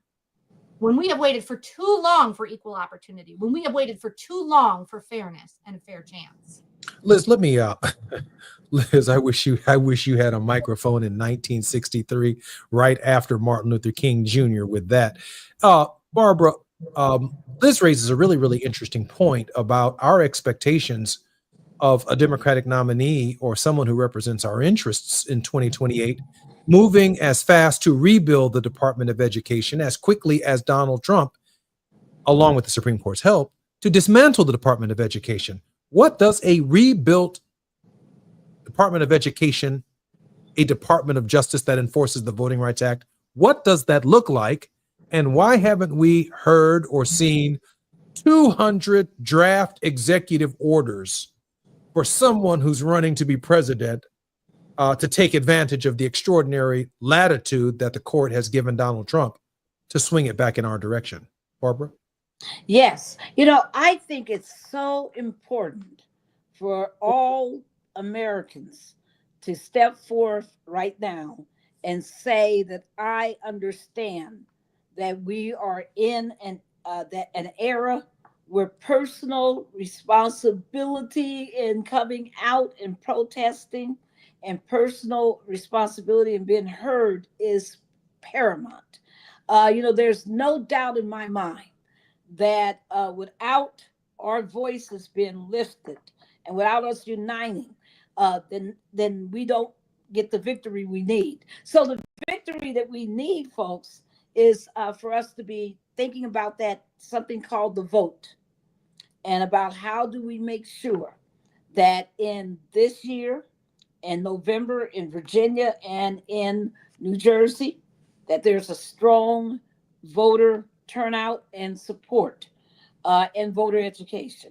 Speaker 15: When we have waited for too long for equal opportunity, when we have waited for too long for fairness and a fair chance.
Speaker 1: Liz, let me Liz, I wish you had a microphone in 1963, right after Martin Luther King Jr. with that. Barbara, Liz raises a really, really interesting point about our expectations of a Democratic nominee or someone who represents our interests in 2028 moving as fast to rebuild the Department of Education as quickly as Donald Trump, along with the Supreme Court's help, to dismantle the Department of Education. What does a rebuilt Department of Education, a Department of Justice that enforces the Voting Rights Act, what does that look like? And why haven't we heard or seen 200 draft executive orders for someone who's running to be president to take advantage of the extraordinary latitude that the court has given Donald Trump to swing it back in our direction? Barbara?
Speaker 14: Yes. I think it's so important for all Americans to step forth right now and say that I understand that we are in an era where personal responsibility in coming out and protesting and personal responsibility and being heard is paramount. There's no doubt in my mind that without our voices being lifted and without us uniting, then we don't get the victory we need. So the victory that we need, folks, is for us to be thinking about that something called the vote, and about how do we make sure that in this year, in November, in Virginia and in New Jersey, that there's a strong voter turnout and support in voter education.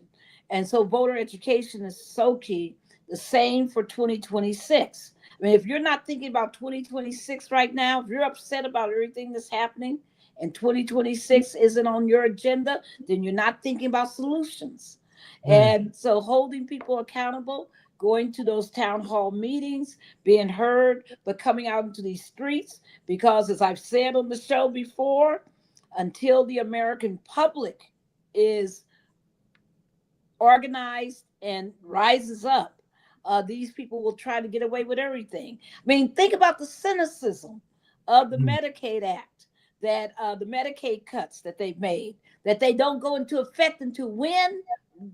Speaker 14: And so voter education is so key. The same for 2026. I mean, if you're not thinking about 2026 right now, if you're upset about everything that's happening and 2026 isn't on your agenda, then you're not thinking about solutions. And so holding people accountable, going to those town hall meetings, being heard, but coming out into these streets, because as I've said on the show before, until the American public is organized and rises up, these people will try to get away with everything. I mean, think about the cynicism of the Medicaid Act, that the Medicaid cuts that they've made, that they don't go into effect until when?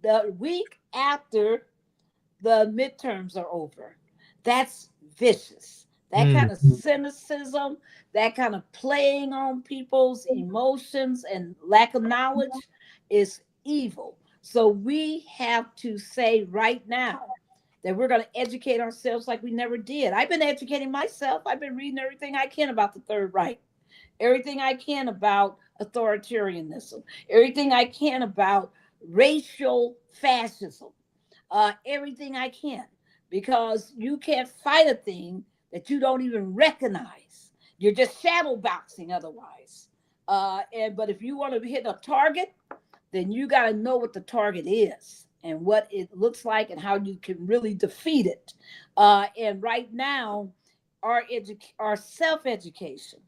Speaker 14: The week after the midterms are over. That's vicious. That kind of cynicism, that kind of playing on people's emotions and lack of knowledge is evil. So we have to say right now that we're going to educate ourselves like we never did. I've been educating myself. I've been reading everything I can about the Third Reich, everything I can about authoritarianism, everything I can about racial fascism, everything I can, because you can't fight a thing that you don't even recognize. You're just shadow boxing otherwise. But if you want to hit a target, then you got to know what the target is and what it looks like and how you can really defeat it. And right now, our self-education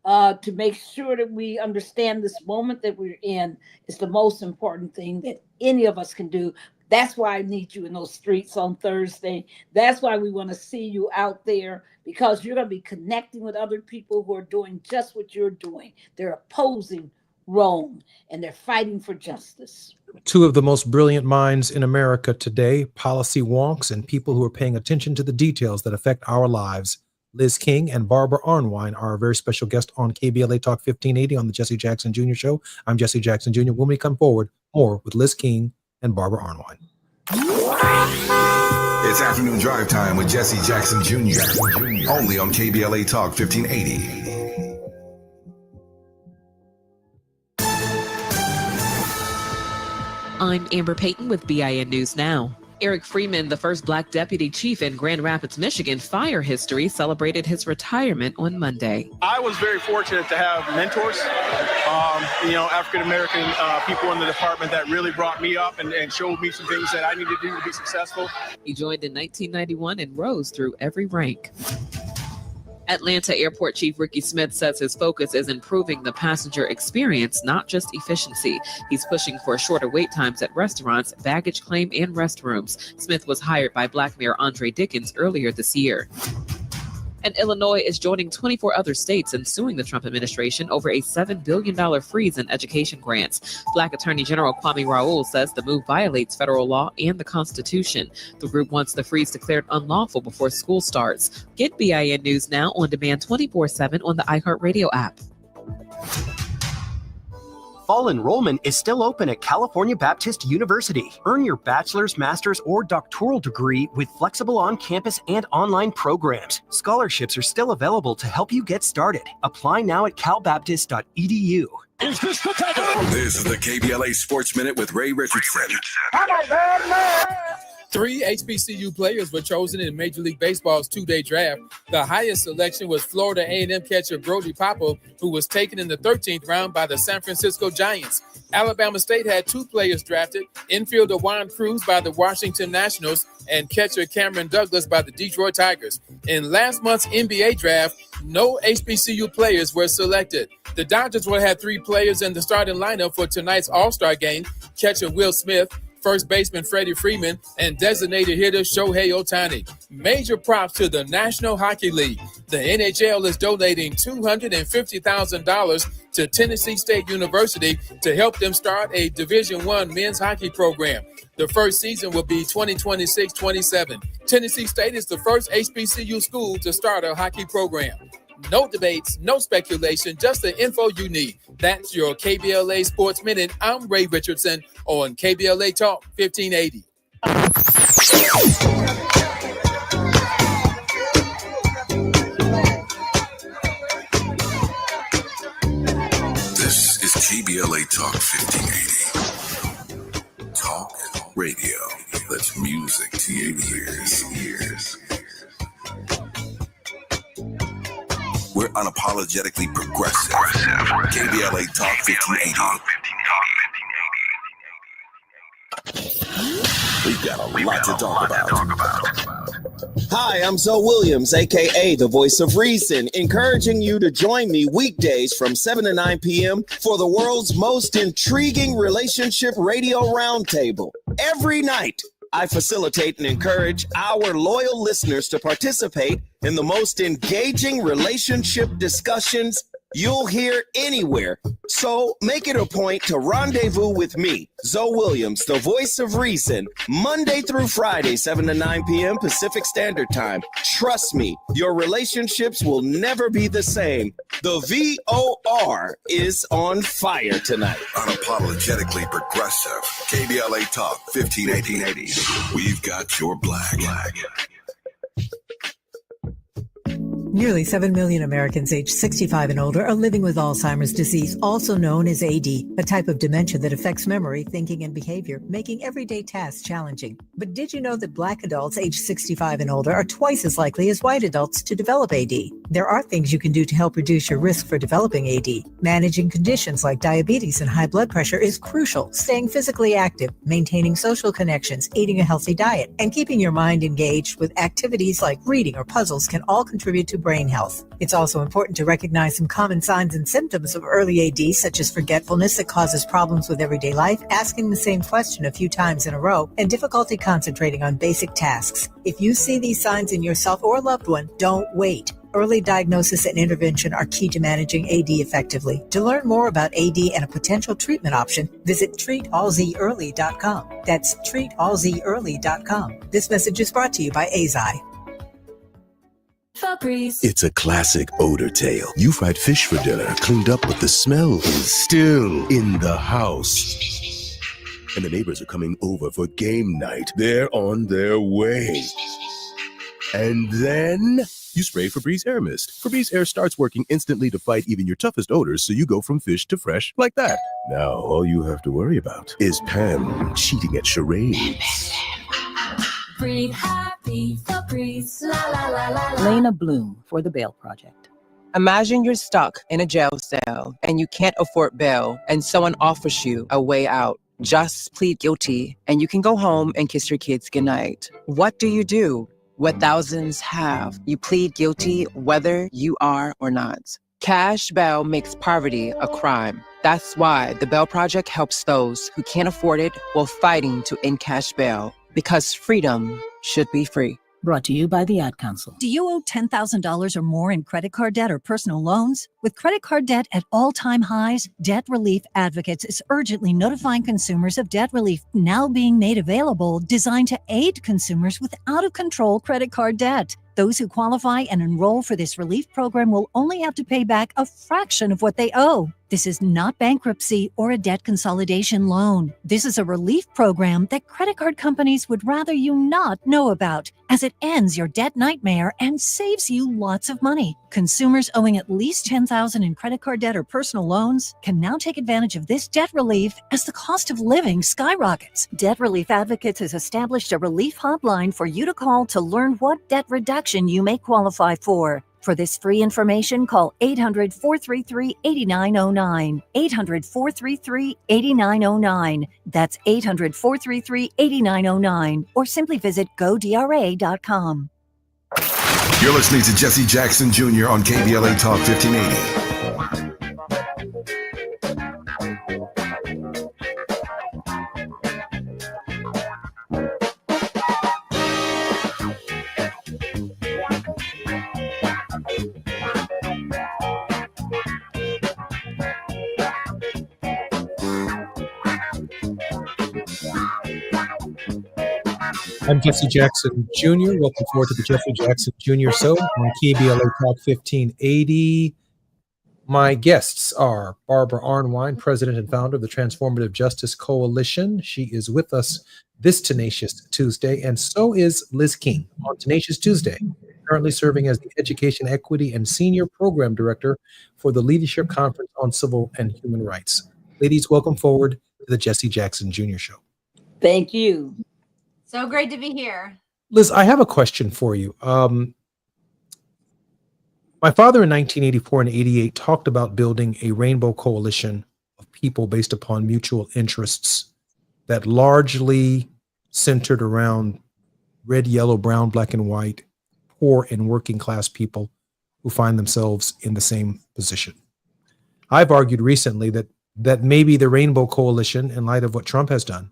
Speaker 14: to make sure that we understand this moment that we're in is the most important thing that any of us can do. That's why I need you in those streets on Thursday. That's why we want to see you out there, because you're going to be connecting with other people who are doing just what you're doing. They're opposing Rome and they're fighting for justice.
Speaker 1: Two of the most brilliant minds in America today, policy wonks and people who are paying attention to the details that affect our lives. Liz King and Barbara Arnwine are our very special guest on KBLA Talk 1580 on the Jesse Jackson Jr. Show. I'm Jesse Jackson Jr. When we come forward, more with Liz King and Barbara Arnwine.
Speaker 2: It's afternoon drive time with Jesse Jackson Jr. Only on KBLA Talk 1580.
Speaker 9: I'm Amber Payton with BIN News Now. Eric Freeman, the first Black deputy chief in Grand Rapids, Michigan, fire history, celebrated his retirement on Monday.
Speaker 18: I was very fortunate to have mentors, African-American people in the department that really brought me up and showed me some things that I needed to do to be successful.
Speaker 9: He joined in 1991 and rose through every rank. Atlanta Airport Chief Ricky Smith says his focus is improving the passenger experience, not just efficiency. He's pushing for shorter wait times at restaurants, baggage claim, and restrooms. Smith was hired by Black Mayor Andre Dickens earlier this year. And Illinois is joining 24 other states in suing the Trump administration over a $7 billion freeze in education grants. Black Attorney General Kwame Raoul says the move violates federal law and the Constitution. The group wants the freeze declared unlawful before school starts. Get BIN News Now on demand 24/7 on the iHeartRadio app.
Speaker 11: Fall enrollment is still open at California Baptist University. Earn your bachelor's, master's, or doctoral degree with flexible on-campus and online programs. Scholarships are still available to help you get started. Apply now at calbaptist.edu.
Speaker 2: Is this the time? This is the KBLA Sports Minute with Ray Richardson.
Speaker 12: 3 HBCU players were chosen in Major League Baseball's two-day draft. The highest selection was Florida A&M catcher Brody Papa, who was taken in the 13th round by the San Francisco Giants. Alabama State had 2 players drafted, infielder Juan Cruz by the Washington Nationals and catcher Cameron Douglas by the Detroit Tigers. In last month's NBA draft, no HBCU players were selected. The Dodgers will have 3 players in the starting lineup for tonight's All-Star game: catcher Will Smith, first baseman Freddie Freeman, and designated hitter Shohei Ohtani. Major props to the National Hockey League. The NHL is donating $250,000 to Tennessee State University to help them start a Division I men's hockey program. The first season will be 2026-27. Tennessee State is the first HBCU school to start a hockey program. No debates, no speculation, just the info you need. That's your KBLA Sports Minute. I'm Ray Richardson on KBLA Talk 1580.
Speaker 2: This is KBLA Talk 1580. Talk radio. That's music to your ears. We're unapologetically progressive. KBLA Talk 1580. We've got a lot to talk about.
Speaker 19: Hi, I'm Zoe Williams, a.k.a. the voice of reason, encouraging you to join me weekdays from 7 to 9 p.m. for the world's most intriguing relationship radio roundtable. Every night, I facilitate and encourage our loyal listeners to participate in the most engaging relationship discussions you'll hear anywhere. So make it a point to rendezvous with me, Zoe Williams, the voice of reason, Monday through Friday, 7 to 9 p.m. Pacific Standard Time. Trust me, your relationships will never be the same. The VOR is on fire tonight.
Speaker 2: Unapologetically progressive. KBLA Talk 1580. We've got your black.
Speaker 3: Nearly 7 million Americans aged 65 and older are living with Alzheimer's disease, also known as AD, a type of dementia that affects memory, thinking, and behavior, making everyday tasks challenging. But did you know that Black adults aged 65 and older are twice as likely as white adults to develop AD? There are things you can do to help reduce your risk for developing AD. Managing conditions like diabetes and high blood pressure is crucial. Staying physically active, maintaining social connections, eating a healthy diet, and keeping your mind engaged with activities like reading or puzzles can all contribute to brain health. It's also important to recognize some common signs and symptoms of early AD, such as forgetfulness that causes problems with everyday life, asking the same question a few times in a row, and difficulty concentrating on basic tasks. If you see these signs in yourself or a loved one, don't wait. Early diagnosis and intervention are key to managing AD effectively. To learn more about AD and a potential treatment option, visit treatalzearly.com. That's treatalzearly.com. This message is brought to you by AZI.
Speaker 20: It's a classic odor tale. You fried fish for dinner, cleaned up, but the smell is still in the house. And the neighbors are coming over for game night. They're on their way. And then you spray Febreze Air Mist. Febreze Air starts working instantly to fight even your toughest odors, so you go from fish to fresh like that. Now all you have to worry about is Pam cheating at charades.
Speaker 21: Breathe happy, Febreze, la la la la la.
Speaker 22: Lena Bloom for the Bail Project. Imagine you're stuck in a jail cell and you can't afford bail and someone offers you a way out. Just plead guilty and you can go home and kiss your kids goodnight. What do? What thousands have. You plead guilty whether you are or not. Cash bail makes poverty a crime. That's why the Bail Project helps those who can't afford it while fighting to end cash bail. Because freedom should be free.
Speaker 23: Brought to you by the Ad Council. Do you owe $10,000 or more in credit card debt or personal loans? With credit card debt at all-time highs, Debt Relief Advocates is urgently notifying consumers of debt relief now being made available, designed to aid consumers with out-of-control credit card debt. Those who qualify and enroll for this relief program will only have to pay back a fraction of what they owe. This is not bankruptcy or a debt consolidation loan. This is a relief program that credit card companies would rather you not know about, as it ends your debt nightmare and saves you lots of money. Consumers owing at least $10,000 in credit card debt or personal loans can now take advantage of this debt relief as the cost of living skyrockets. Debt Relief Advocates has established a relief hotline for you to call to learn what debt reduction you may qualify for. For this free information, call 800-433-8909. 800-433-8909. That's 800-433-8909. Or simply visit godra.com.
Speaker 2: You're listening to Jesse Jackson Jr. on KBLA Talk 1580.
Speaker 1: I'm Jesse Jackson Jr. Welcome forward to the Jesse Jackson Jr. Show on KBLA Talk 1580. My guests are Barbara Arnwine, president and founder of the Transformative Justice Coalition. She is with us this Tenacious Tuesday, and so is Liz King on Tenacious Tuesday, currently serving as the Education Equity and Senior Program Director for the Leadership Conference on Civil and Human Rights. Ladies, welcome forward to the Jesse Jackson Jr. Show.
Speaker 14: Thank you.
Speaker 15: So great to be here.
Speaker 1: Liz, I have a question for you. My father in 1984 and 88 talked about building a rainbow coalition of people based upon mutual interests that largely centered around red, yellow, brown, black, and white, poor and working class people who find themselves in the same position. I've argued recently that maybe the Rainbow Coalition, in light of what Trump has done,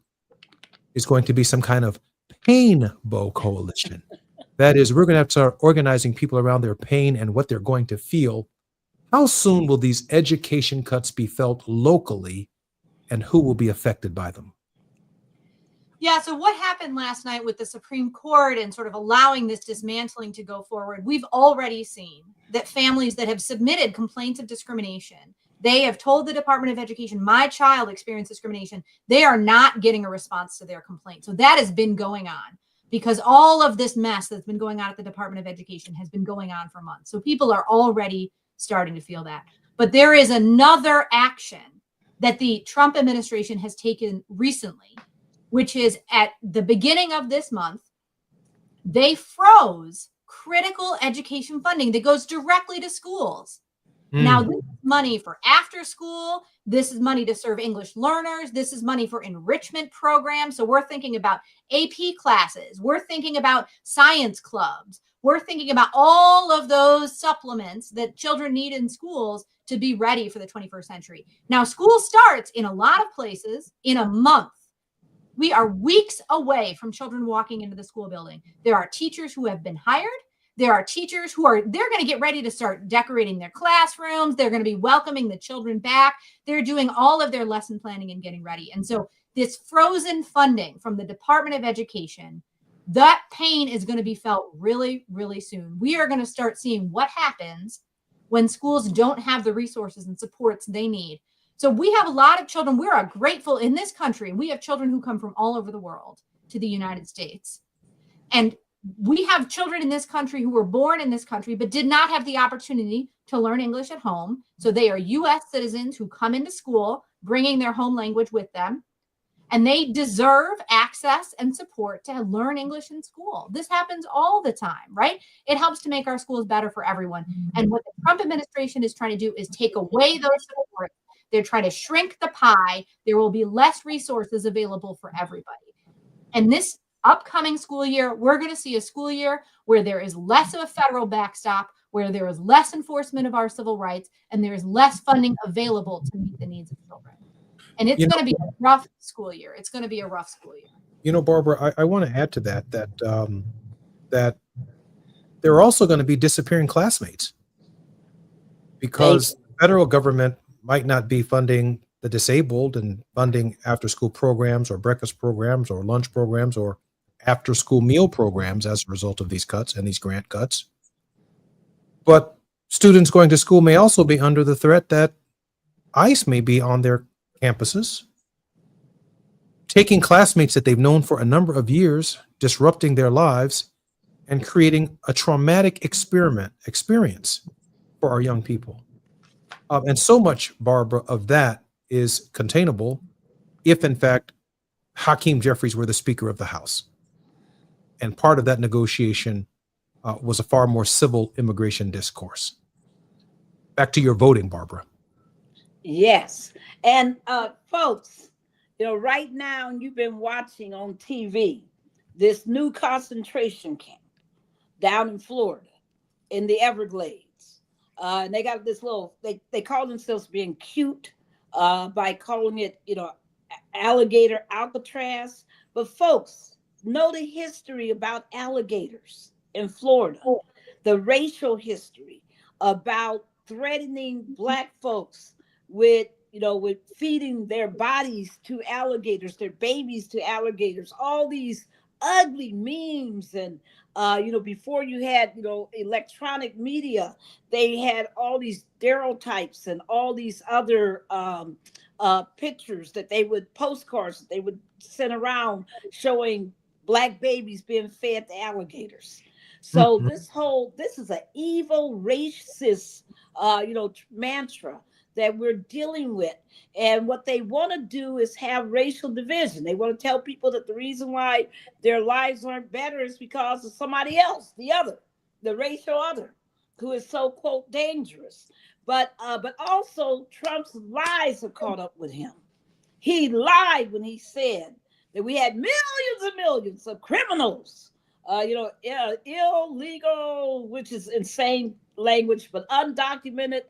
Speaker 1: is going to be some kind of Pain Bow Coalition. That is, we're going to have to start organizing people around their pain and what they're going to feel. How soon will these education cuts be felt locally, and who will be affected by them?
Speaker 15: Yeah, so what happened last night with the Supreme Court and sort of allowing this dismantling to go forward, we've already seen that families that have submitted complaints of discrimination, they have told the Department of Education, my child experienced discrimination. They are not getting a response to their complaint. So that has been going on because all of this mess that's been going on at the Department of Education has been going on for months. So people are already starting to feel that. But there is another action that the Trump administration has taken recently, which is at the beginning of this month, they froze critical education funding that goes directly to schools. Now, this is money for after school. This is money to serve English learners. This is money for enrichment programs. So we're thinking about AP classes. We're thinking about science clubs. We're thinking about all of those supplements that children need in schools to be ready for the 21st century. Now, school starts in a lot of places in a month. We are weeks away from children walking into the school building. There are teachers who have been hired. There are teachers they're going to get ready to start decorating their classrooms. They're going to be welcoming the children back. They're doing all of their lesson planning and getting ready. And so this frozen funding from the Department of Education, that pain is going to be felt really, really soon. We are going to start seeing what happens when schools don't have the resources and supports they need. So we have a lot of children. We are grateful in this country. We have children who come from all over the world to the United States. And we have children in this country who were born in this country, but did not have the opportunity to learn English at home. So they are U.S. citizens who come into school, bringing their home language with them. And they deserve access and support to learn English in school. This happens all the time, right? It helps to make our schools better for everyone. And what the Trump administration is trying to do is take away those supports. They're trying to shrink the pie. There will be less resources available for everybody. And this upcoming school year, we're going to see a school year where there is less of a federal backstop, where there is less enforcement of our civil rights, and there is less funding available to meet the needs of children. And it's going to be a rough school year. It's going to be a rough school year.
Speaker 1: You know, Barbara, I want to add to that that there are also going to be disappearing classmates because the federal government might not be funding the disabled and funding after-school programs or breakfast programs or lunch programs or after-school meal programs as a result of these cuts and these grant cuts. But students going to school may also be under the threat that ICE may be on their campuses, taking classmates that they've known for a number of years, disrupting their lives, and creating a traumatic experience for our young people. And so much, Barbara, of that is containable if, in fact, Hakeem Jeffries were the Speaker of the House. And part of that negotiation was a far more civil immigration discourse. Back to your voting, Barbara.
Speaker 14: Yes. And folks, right now you've been watching on TV this new concentration camp down in Florida in the Everglades. And they got this little, they call themselves being cute by calling it, alligator Alcatraz. But folks, know the history about alligators in Florida, the racial history about threatening Black folks with feeding their bodies to alligators, their babies to alligators, all these ugly memes. And before you had electronic media, they had all these stereotypes and all these other pictures that they would, postcards that they would send around showing Black babies being fed to alligators. So this is an evil racist mantra that we're dealing with. And what they want to do is have racial division. They want to tell people that the reason why their lives aren't better is because of somebody else, the racial other, who is so, quote, dangerous. But also Trump's lies have caught up with him. He lied when he said that we had millions and millions of criminals, illegal, which is insane language, but undocumented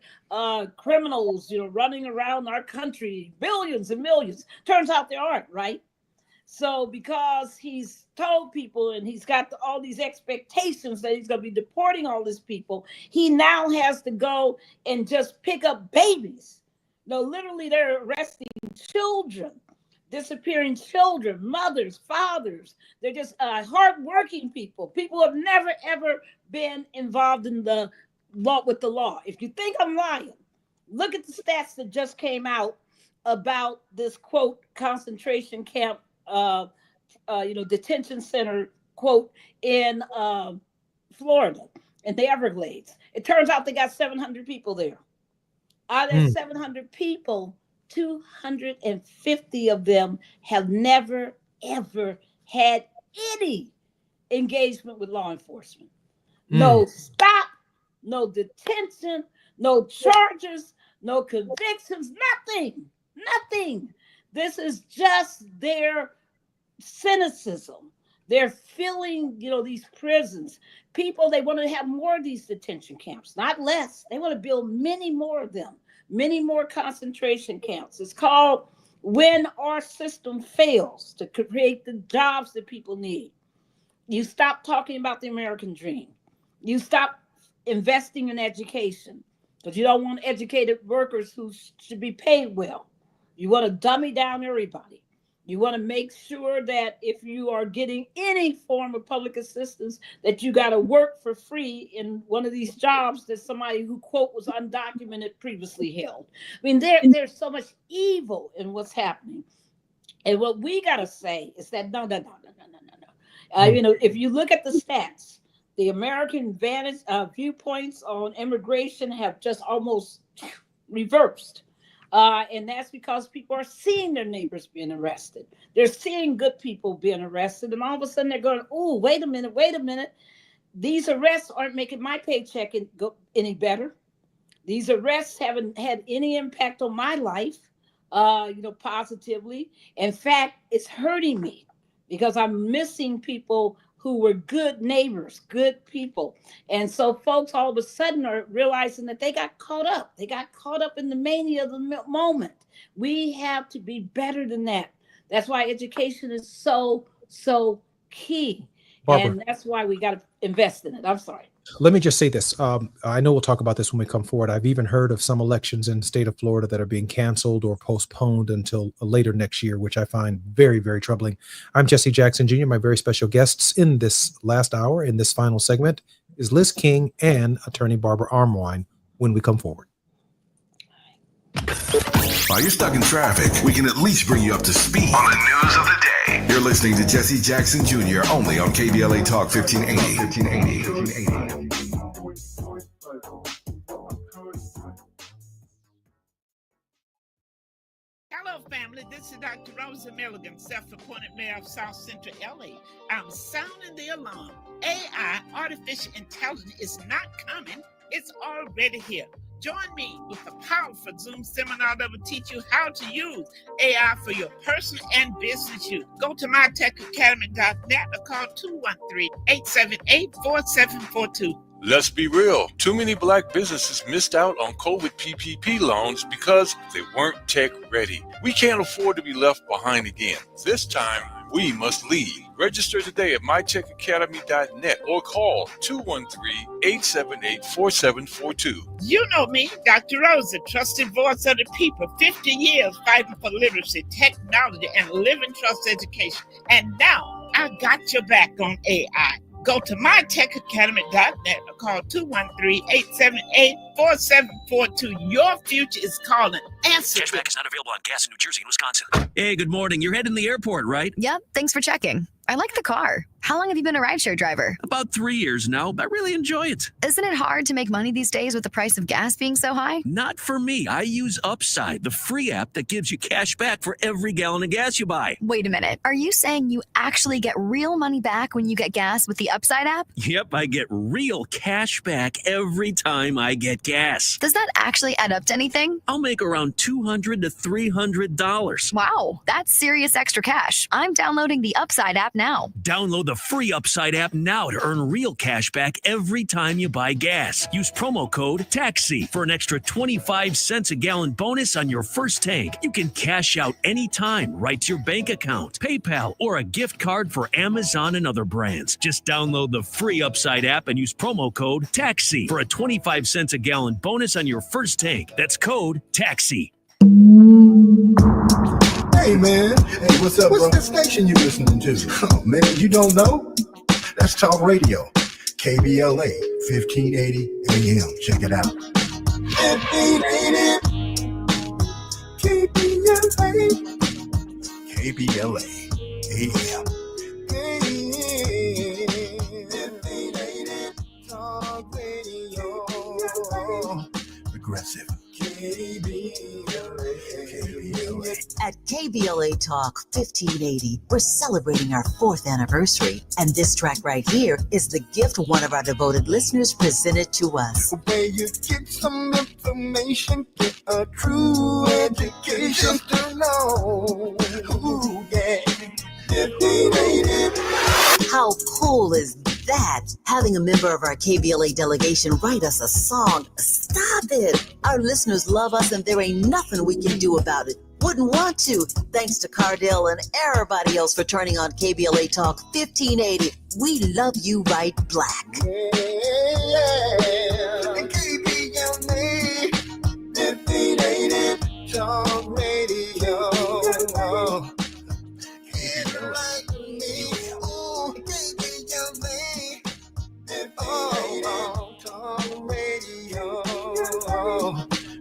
Speaker 14: criminals, running around our country, billions and millions. Turns out there aren't, right? So because he's told people and he's got all these expectations that he's going to be deporting all these people, he now has to go and just pick up babies. No, literally they're arresting children, disappearing children, mothers, fathers. They're just hardworking people. People who have never, ever been involved in the law with the law. If you think I'm lying, look at the stats that just came out about this, quote, concentration camp, detention center, quote, in Florida, in the Everglades. It turns out they got 700 people there. Out of that 700 people, 250 of them have never, ever had any engagement with law enforcement. No stop, no detention, no charges, no convictions, nothing. This is just their cynicism. They're filling, these prisons. People, they want to have more of these detention camps, not less. They want to build many more of them, many more concentration camps. It's called When Our System Fails to Create the Jobs that people need. You stop talking about the American dream. You stop investing in education because you don't want educated workers who should be paid well. You want to dummy down everybody. You want to make sure that if you are getting any form of public assistance, that you got to work for free in one of these jobs that somebody who, quote, was undocumented previously held. I mean, there's so much evil in what's happening. And what we got to say is that no. If you look at the stats, the American viewpoints on immigration have just almost reversed. And that's because people are seeing their neighbors being arrested. They're seeing good people being arrested. And all of a sudden they're going, oh, wait a minute. These arrests aren't making my paycheck go any better. These arrests haven't had any impact on my life, positively. In fact, it's hurting me because I'm missing people who were good neighbors, good people. And so folks all of a sudden are realizing that they got caught up. They got caught up in the mania of the moment. We have to be better than that. That's why education is so key.
Speaker 1: Barbara.
Speaker 14: And that's why we got to invest in it. I'm sorry.
Speaker 1: Let me just say this. I know we'll talk about this when we come forward. I've even heard of some elections in the state of Florida that are being canceled or postponed until later next year, which I find very, very troubling. I'm Jesse Jackson Jr. My very special guests in this last hour, in this final segment, is Liz King and attorney Barbara Armwine when we come forward.
Speaker 2: While you're stuck in traffic, we can at least bring you up to speed on the news of the day. You're listening to Jesse Jackson Jr. only on KBLA Talk 1580.
Speaker 4: Hello, family. This is Dr. Rosa Milligan, self-appointed mayor of South Central LA. I'm sounding the alarm. AI, artificial intelligence, is not coming. It's already here. Join me with a powerful Zoom seminar that will teach you how to use AI for your personal and business use. Go to mytechacademy.net or call 213-878-4742.
Speaker 6: Let's be real. Too many black businesses missed out on COVID PPP loans because they weren't tech ready. We can't afford to be left behind again. This time, we must lead. Register today at mytechacademy.net or call 213-878-4742.
Speaker 4: You know me, Dr. Rosa, trusted voice of the people, 50 years fighting for literacy, technology, and living trust education. And now I got your back on AI. Go to mytechacademy.net or call 213-878-4742. Your future is calling. Answer.
Speaker 7: Cashback is not available on gas in New Jersey and Wisconsin.
Speaker 24: Hey, good morning. You're heading to the airport, right?
Speaker 25: Yep. Thanks for checking. I like the car. How long have you been a rideshare driver?
Speaker 24: About 3 years now. I really enjoy it.
Speaker 25: Isn't it hard to make money these days with the price of gas being so high?
Speaker 24: Not for me. I use Upside, the free app that gives you cash back for every gallon of gas you buy.
Speaker 25: Wait a minute. Are you saying you actually get real money back when you get gas with the Upside app?
Speaker 24: Yep, I get real cash back every time I get gas.
Speaker 25: Does that actually add up to anything?
Speaker 24: I'll make around $200 to $300.
Speaker 25: Wow, that's serious extra cash. I'm downloading the Upside app now.
Speaker 24: Download the the free Upside app now to earn real cash back every time you buy gas. Use promo code TAXI for an extra 25 cents a gallon bonus on your first tank. You can cash out anytime right to your bank account, PayPal, or a gift card for Amazon and other brands. Just download the free Upside app and use promo code TAXI for a 25 cents a gallon bonus on your first tank. That's code TAXI.
Speaker 5: Hey man, hey, what's up, bro? What's the station you listening to? Oh man, you don't know? That's Talk Radio, KBLA 1580 AM. Check it out. 1580 KBLA AM. 1580 Talk Radio. Progressive.
Speaker 10: At KBLA Talk 1580, we're celebrating our 4th anniversary, and this track right here is the gift one of our devoted listeners presented to us.
Speaker 5: Where you get some information, get a true education to know. Ooh, yeah. 1580.
Speaker 10: How cool is that? Having a member of our KBLA delegation write us a song. Stop it! Our listeners love us, and there ain't nothing we can do about it. Wouldn't want to. Thanks to Cardell and everybody else for turning on KBLA Talk 1580. We love you right black.
Speaker 5: KBLA 1580 Talk Radio. Talk Radio.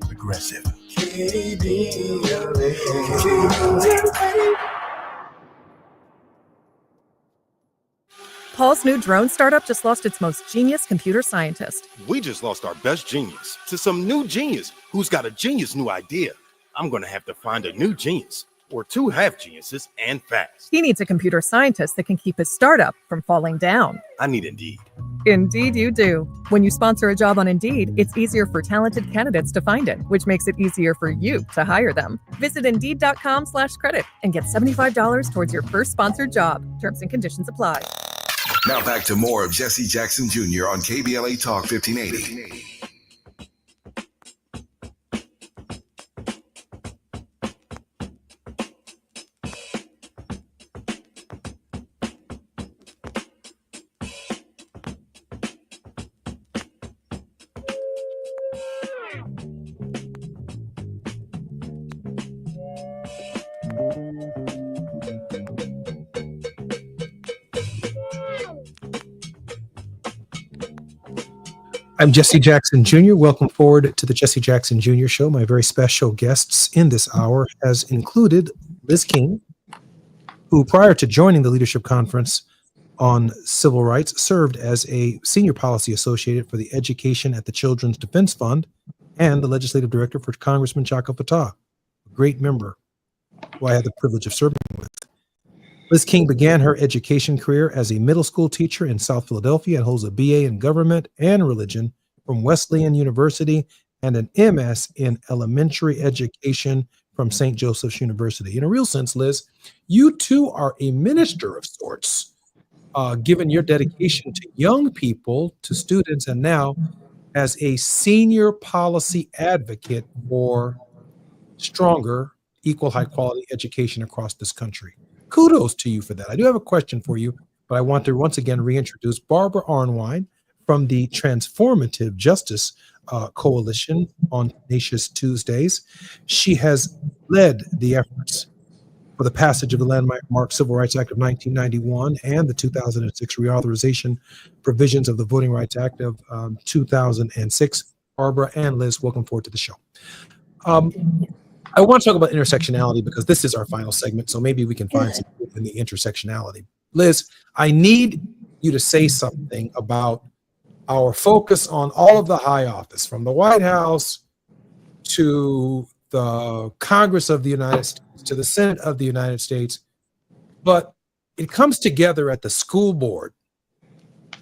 Speaker 5: Progressive. KBLA.
Speaker 13: Paul's new drone startup just lost its most genius computer scientist.
Speaker 16: We just lost our best genius to some new genius who's got a genius new idea. I'm going to have to find a new genius or 2 half geniuses and fast.
Speaker 13: He needs a computer scientist that can keep his startup from falling down.
Speaker 16: I need Indeed.
Speaker 13: Indeed you do. When you sponsor a job on Indeed, it's easier for talented candidates to find it, which makes it easier for you to hire them. Visit Indeed.com/credit and get $75 towards your first sponsored job. Terms and conditions apply.
Speaker 2: Now back to more of Jesse Jackson Jr. on KBLA Talk 1580.
Speaker 1: I'm Jesse Jackson Jr. Welcome forward to the Jesse Jackson Jr. Show. My very special guests in this hour has included Liz King, who prior to joining the Leadership Conference on Civil Rights served as a senior policy associate for the education at the Children's Defense Fund and the legislative director for Congressman Chaka Fattah, a great member who I had the privilege of serving with. Liz King began her education career as a middle school teacher in South Philadelphia and holds a BA in government and religion from Wesleyan University and an MS in elementary education from St. Joseph's University. In a real sense, Liz, you too are a minister of sorts, given your dedication to young people, to students, and now as a senior policy advocate for stronger, equal, high-quality education across this country. Kudos to you for that. I do have a question for you, but I want to once again reintroduce Barbara Arnwine from the Transformative Justice Coalition on Tenacious Tuesdays. She has led the efforts for the passage of the landmark Civil Rights Act of 1991 and the 2006 reauthorization provisions of the Voting Rights Act of 2006. Barbara and Liz, welcome forward to the show. I want to talk about intersectionality because this is our final segment, so maybe we can find some in the intersectionality. Liz, I need you to say something about our focus on all of the high office, from the White House to the Congress of the United States to the Senate of the United States, but it comes together at the school board.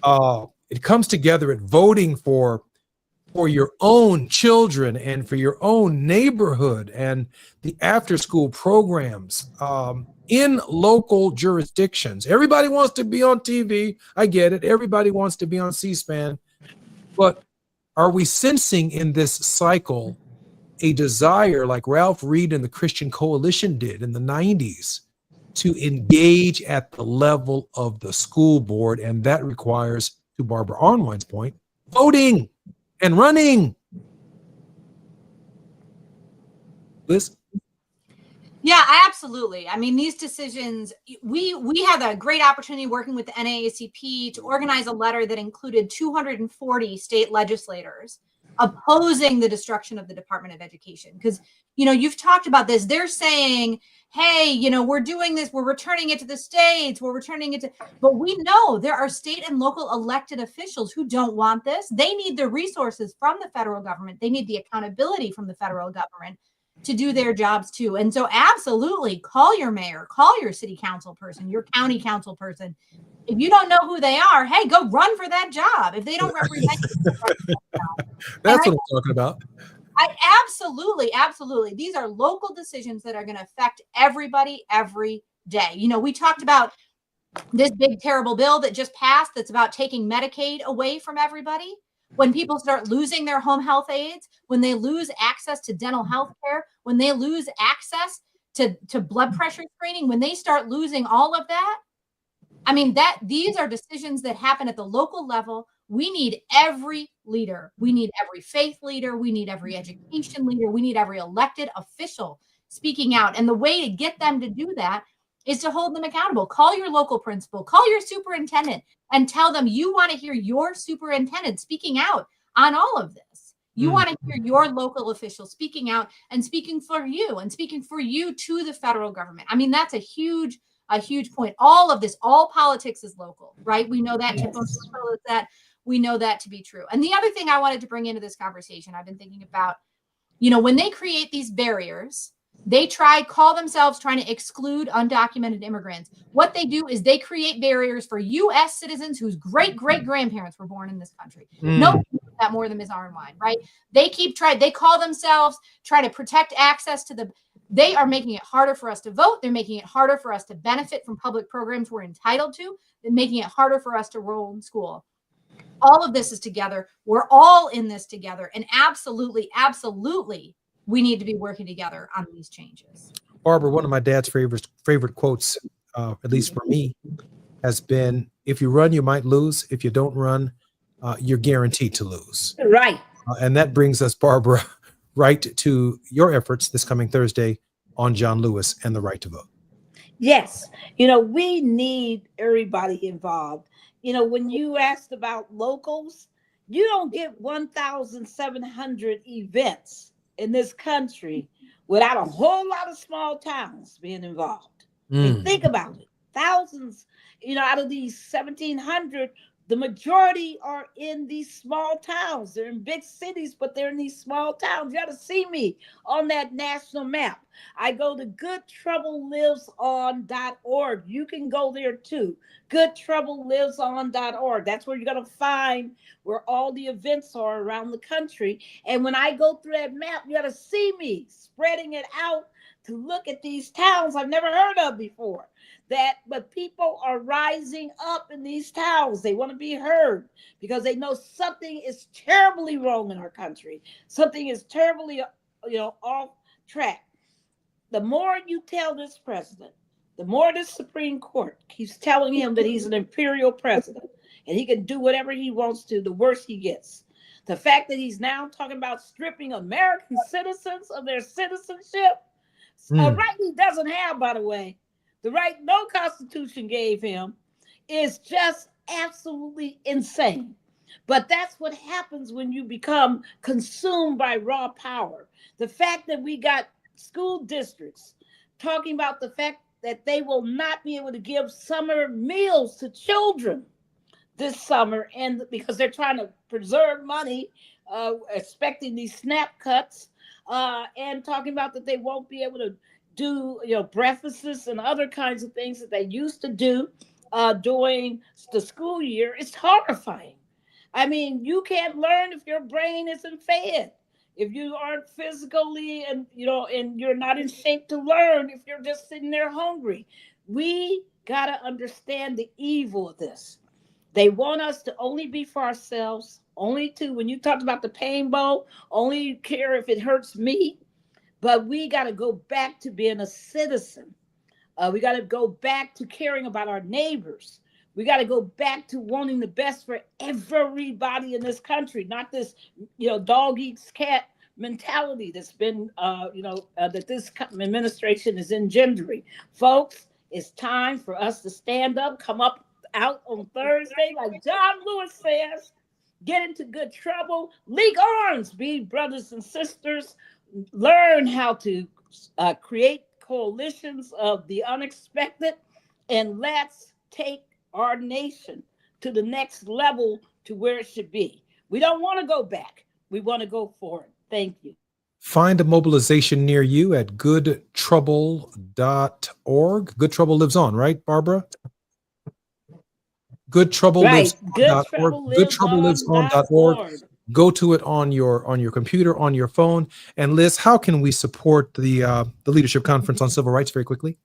Speaker 1: It comes together at voting for your own children and for your own neighborhood and the after-school programs. in local jurisdictions. Everybody wants to be on TV. I get it. Everybody wants to be on C-SPAN. But are we sensing in this cycle a desire, like Ralph Reed and the Christian Coalition did in the 90s, to engage at the level of the school board? And that requires, to Barbara Arnwine's point, voting and running. Liz?
Speaker 15: Yeah, absolutely. I mean, these decisions, we had a great opportunity working with the NAACP to organize a letter that included 240 state legislators opposing the destruction of the Department of Education. Because, you've talked about this. They're saying, hey, we're doing this. We're returning it to the states. We're returning it to, but we know there are state and local elected officials who don't want this. They need the resources from the federal government. They need the accountability from the federal government to do their jobs too. And so absolutely call your mayor, call your city council person, your county council person. If you don't know who they are, hey, go run for that job. If they don't represent you,
Speaker 1: that's what I'm talking about.
Speaker 15: I absolutely. These are local decisions that are going to affect everybody every day. We talked about this big, terrible bill that just passed that's about taking Medicaid away from everybody. When people start losing their home health aides, when they lose access to dental health care, when they lose access to blood pressure screening, when they start losing all of that, I mean, these are decisions that happen at the local level. We need every leader. We need every faith leader. We need every education leader. We need every elected official speaking out. And the way to get them to do that is to hold them accountable. Call your local principal, call your superintendent, and tell them you want to hear your superintendent speaking out on all of this. You want to hear your local official speaking out and speaking for you to the federal government. I mean, that's a huge point. All of this, all politics is local, right? We know that. Yes. We know that to be true. And the other thing I wanted to bring into this conversation, I've been thinking about, when they create these barriers, they call themselves trying to exclude undocumented immigrants. What they do is they create barriers for U.S. citizens whose great-great-grandparents were born in this country. Nobody knows that more than Ms. Arnwine, right? They call themselves trying to protect access to they are making it harder for us to vote. They're making it harder for us to benefit from public programs we're entitled to. They're making it harder for us to enroll in school. All of this is together. We're all in this together. And absolutely, we need to be working together on these changes.
Speaker 1: Barbara, one of my dad's favorite quotes, at least for me, has been, if you run, you might lose. If you don't run, you're guaranteed to lose.
Speaker 14: Right.
Speaker 1: And that brings us, Barbara, right to your efforts this coming Thursday on John Lewis and the right to vote.
Speaker 14: Yes. We need everybody involved. When you asked about locals, you don't get 1,700 events in this country without a whole lot of small towns being involved. I mean, think about it. Thousands, out of these 1,700, the majority are in these small towns. They're in big cities, but they're in these small towns. You got to see me on that national map. I go to goodtroubleliveson.org. You can go there too. Goodtroubleliveson.org. That's where you're going to find where all the events are around the country. And when I go through that map, you got to see me spreading it out to look at these towns I've never heard of before. But people are rising up in these towns. They want to be heard because they know something is terribly wrong in our country. Something is terribly, off track. The more you tell this president, the more this Supreme Court keeps telling him that he's an imperial president and he can do whatever he wants to, the worse he gets. The fact that he's now talking about stripping American citizens of their citizenship, a right he doesn't have, by the way, the right no Constitution gave him, is just absolutely insane. But that's what happens when you become consumed by raw power. The fact that we got school districts talking about the fact that they will not be able to give summer meals to children this summer, and because they're trying to preserve money, expecting these SNAP cuts, and talking about that they won't be able to do breakfasts and other kinds of things that they used to do during the school year. It's horrifying. I mean, you can't learn if your brain isn't fed. if you aren't physically and and you're not in shape to learn, if you're just sitting there hungry, we got to understand the evil of this. They want us to only be for ourselves, only to, when you talked about the pain bowl, only care if it hurts me. But we got to go back to being a citizen. We got to go back to caring about our neighbors. We got to go back to wanting the best for everybody in this country, not this, dog eats cat mentality that's been, that this administration is engendering. Folks, it's time for us to stand up, come up out on Thursday, like John Lewis says, get into good trouble, link arms, be brothers and sisters, learn how to create coalitions of the unexpected, and let's take our nation to the next level, to where it should be. We don't want to go back. We want to go forward. Thank you.
Speaker 1: Find a mobilization near you at goodtrouble.org. Good Trouble lives on, right, Barbara? Good Trouble lives on.org. Goodtroubleliveson.org. Go to it on your computer, on your phone. And Liz, how can we support the Leadership Conference on Civil Rights very quickly?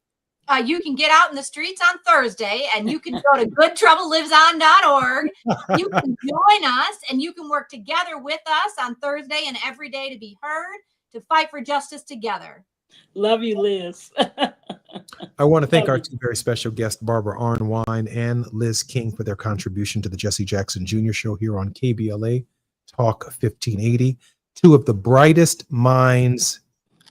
Speaker 15: You can get out in the streets on Thursday, and you can go to goodtroubleliveson.org. You can join us, and you can work together with us on Thursday and every day to be heard, to fight for justice together.
Speaker 14: Love you, Liz.
Speaker 1: I want to thank our two very special guests, Barbara Arnwine and Liz King, for their contribution to the Jesse Jackson Jr. Show here on KBLA Talk 1580. Two of the brightest minds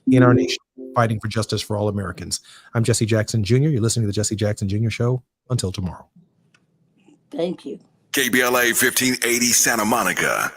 Speaker 1: in our nation fighting for justice for all Americans. I'm Jesse Jackson Jr. You're listening to the Jesse Jackson Jr. Show. Until tomorrow.
Speaker 14: Thank you.
Speaker 2: KBLA 1580 Santa Monica.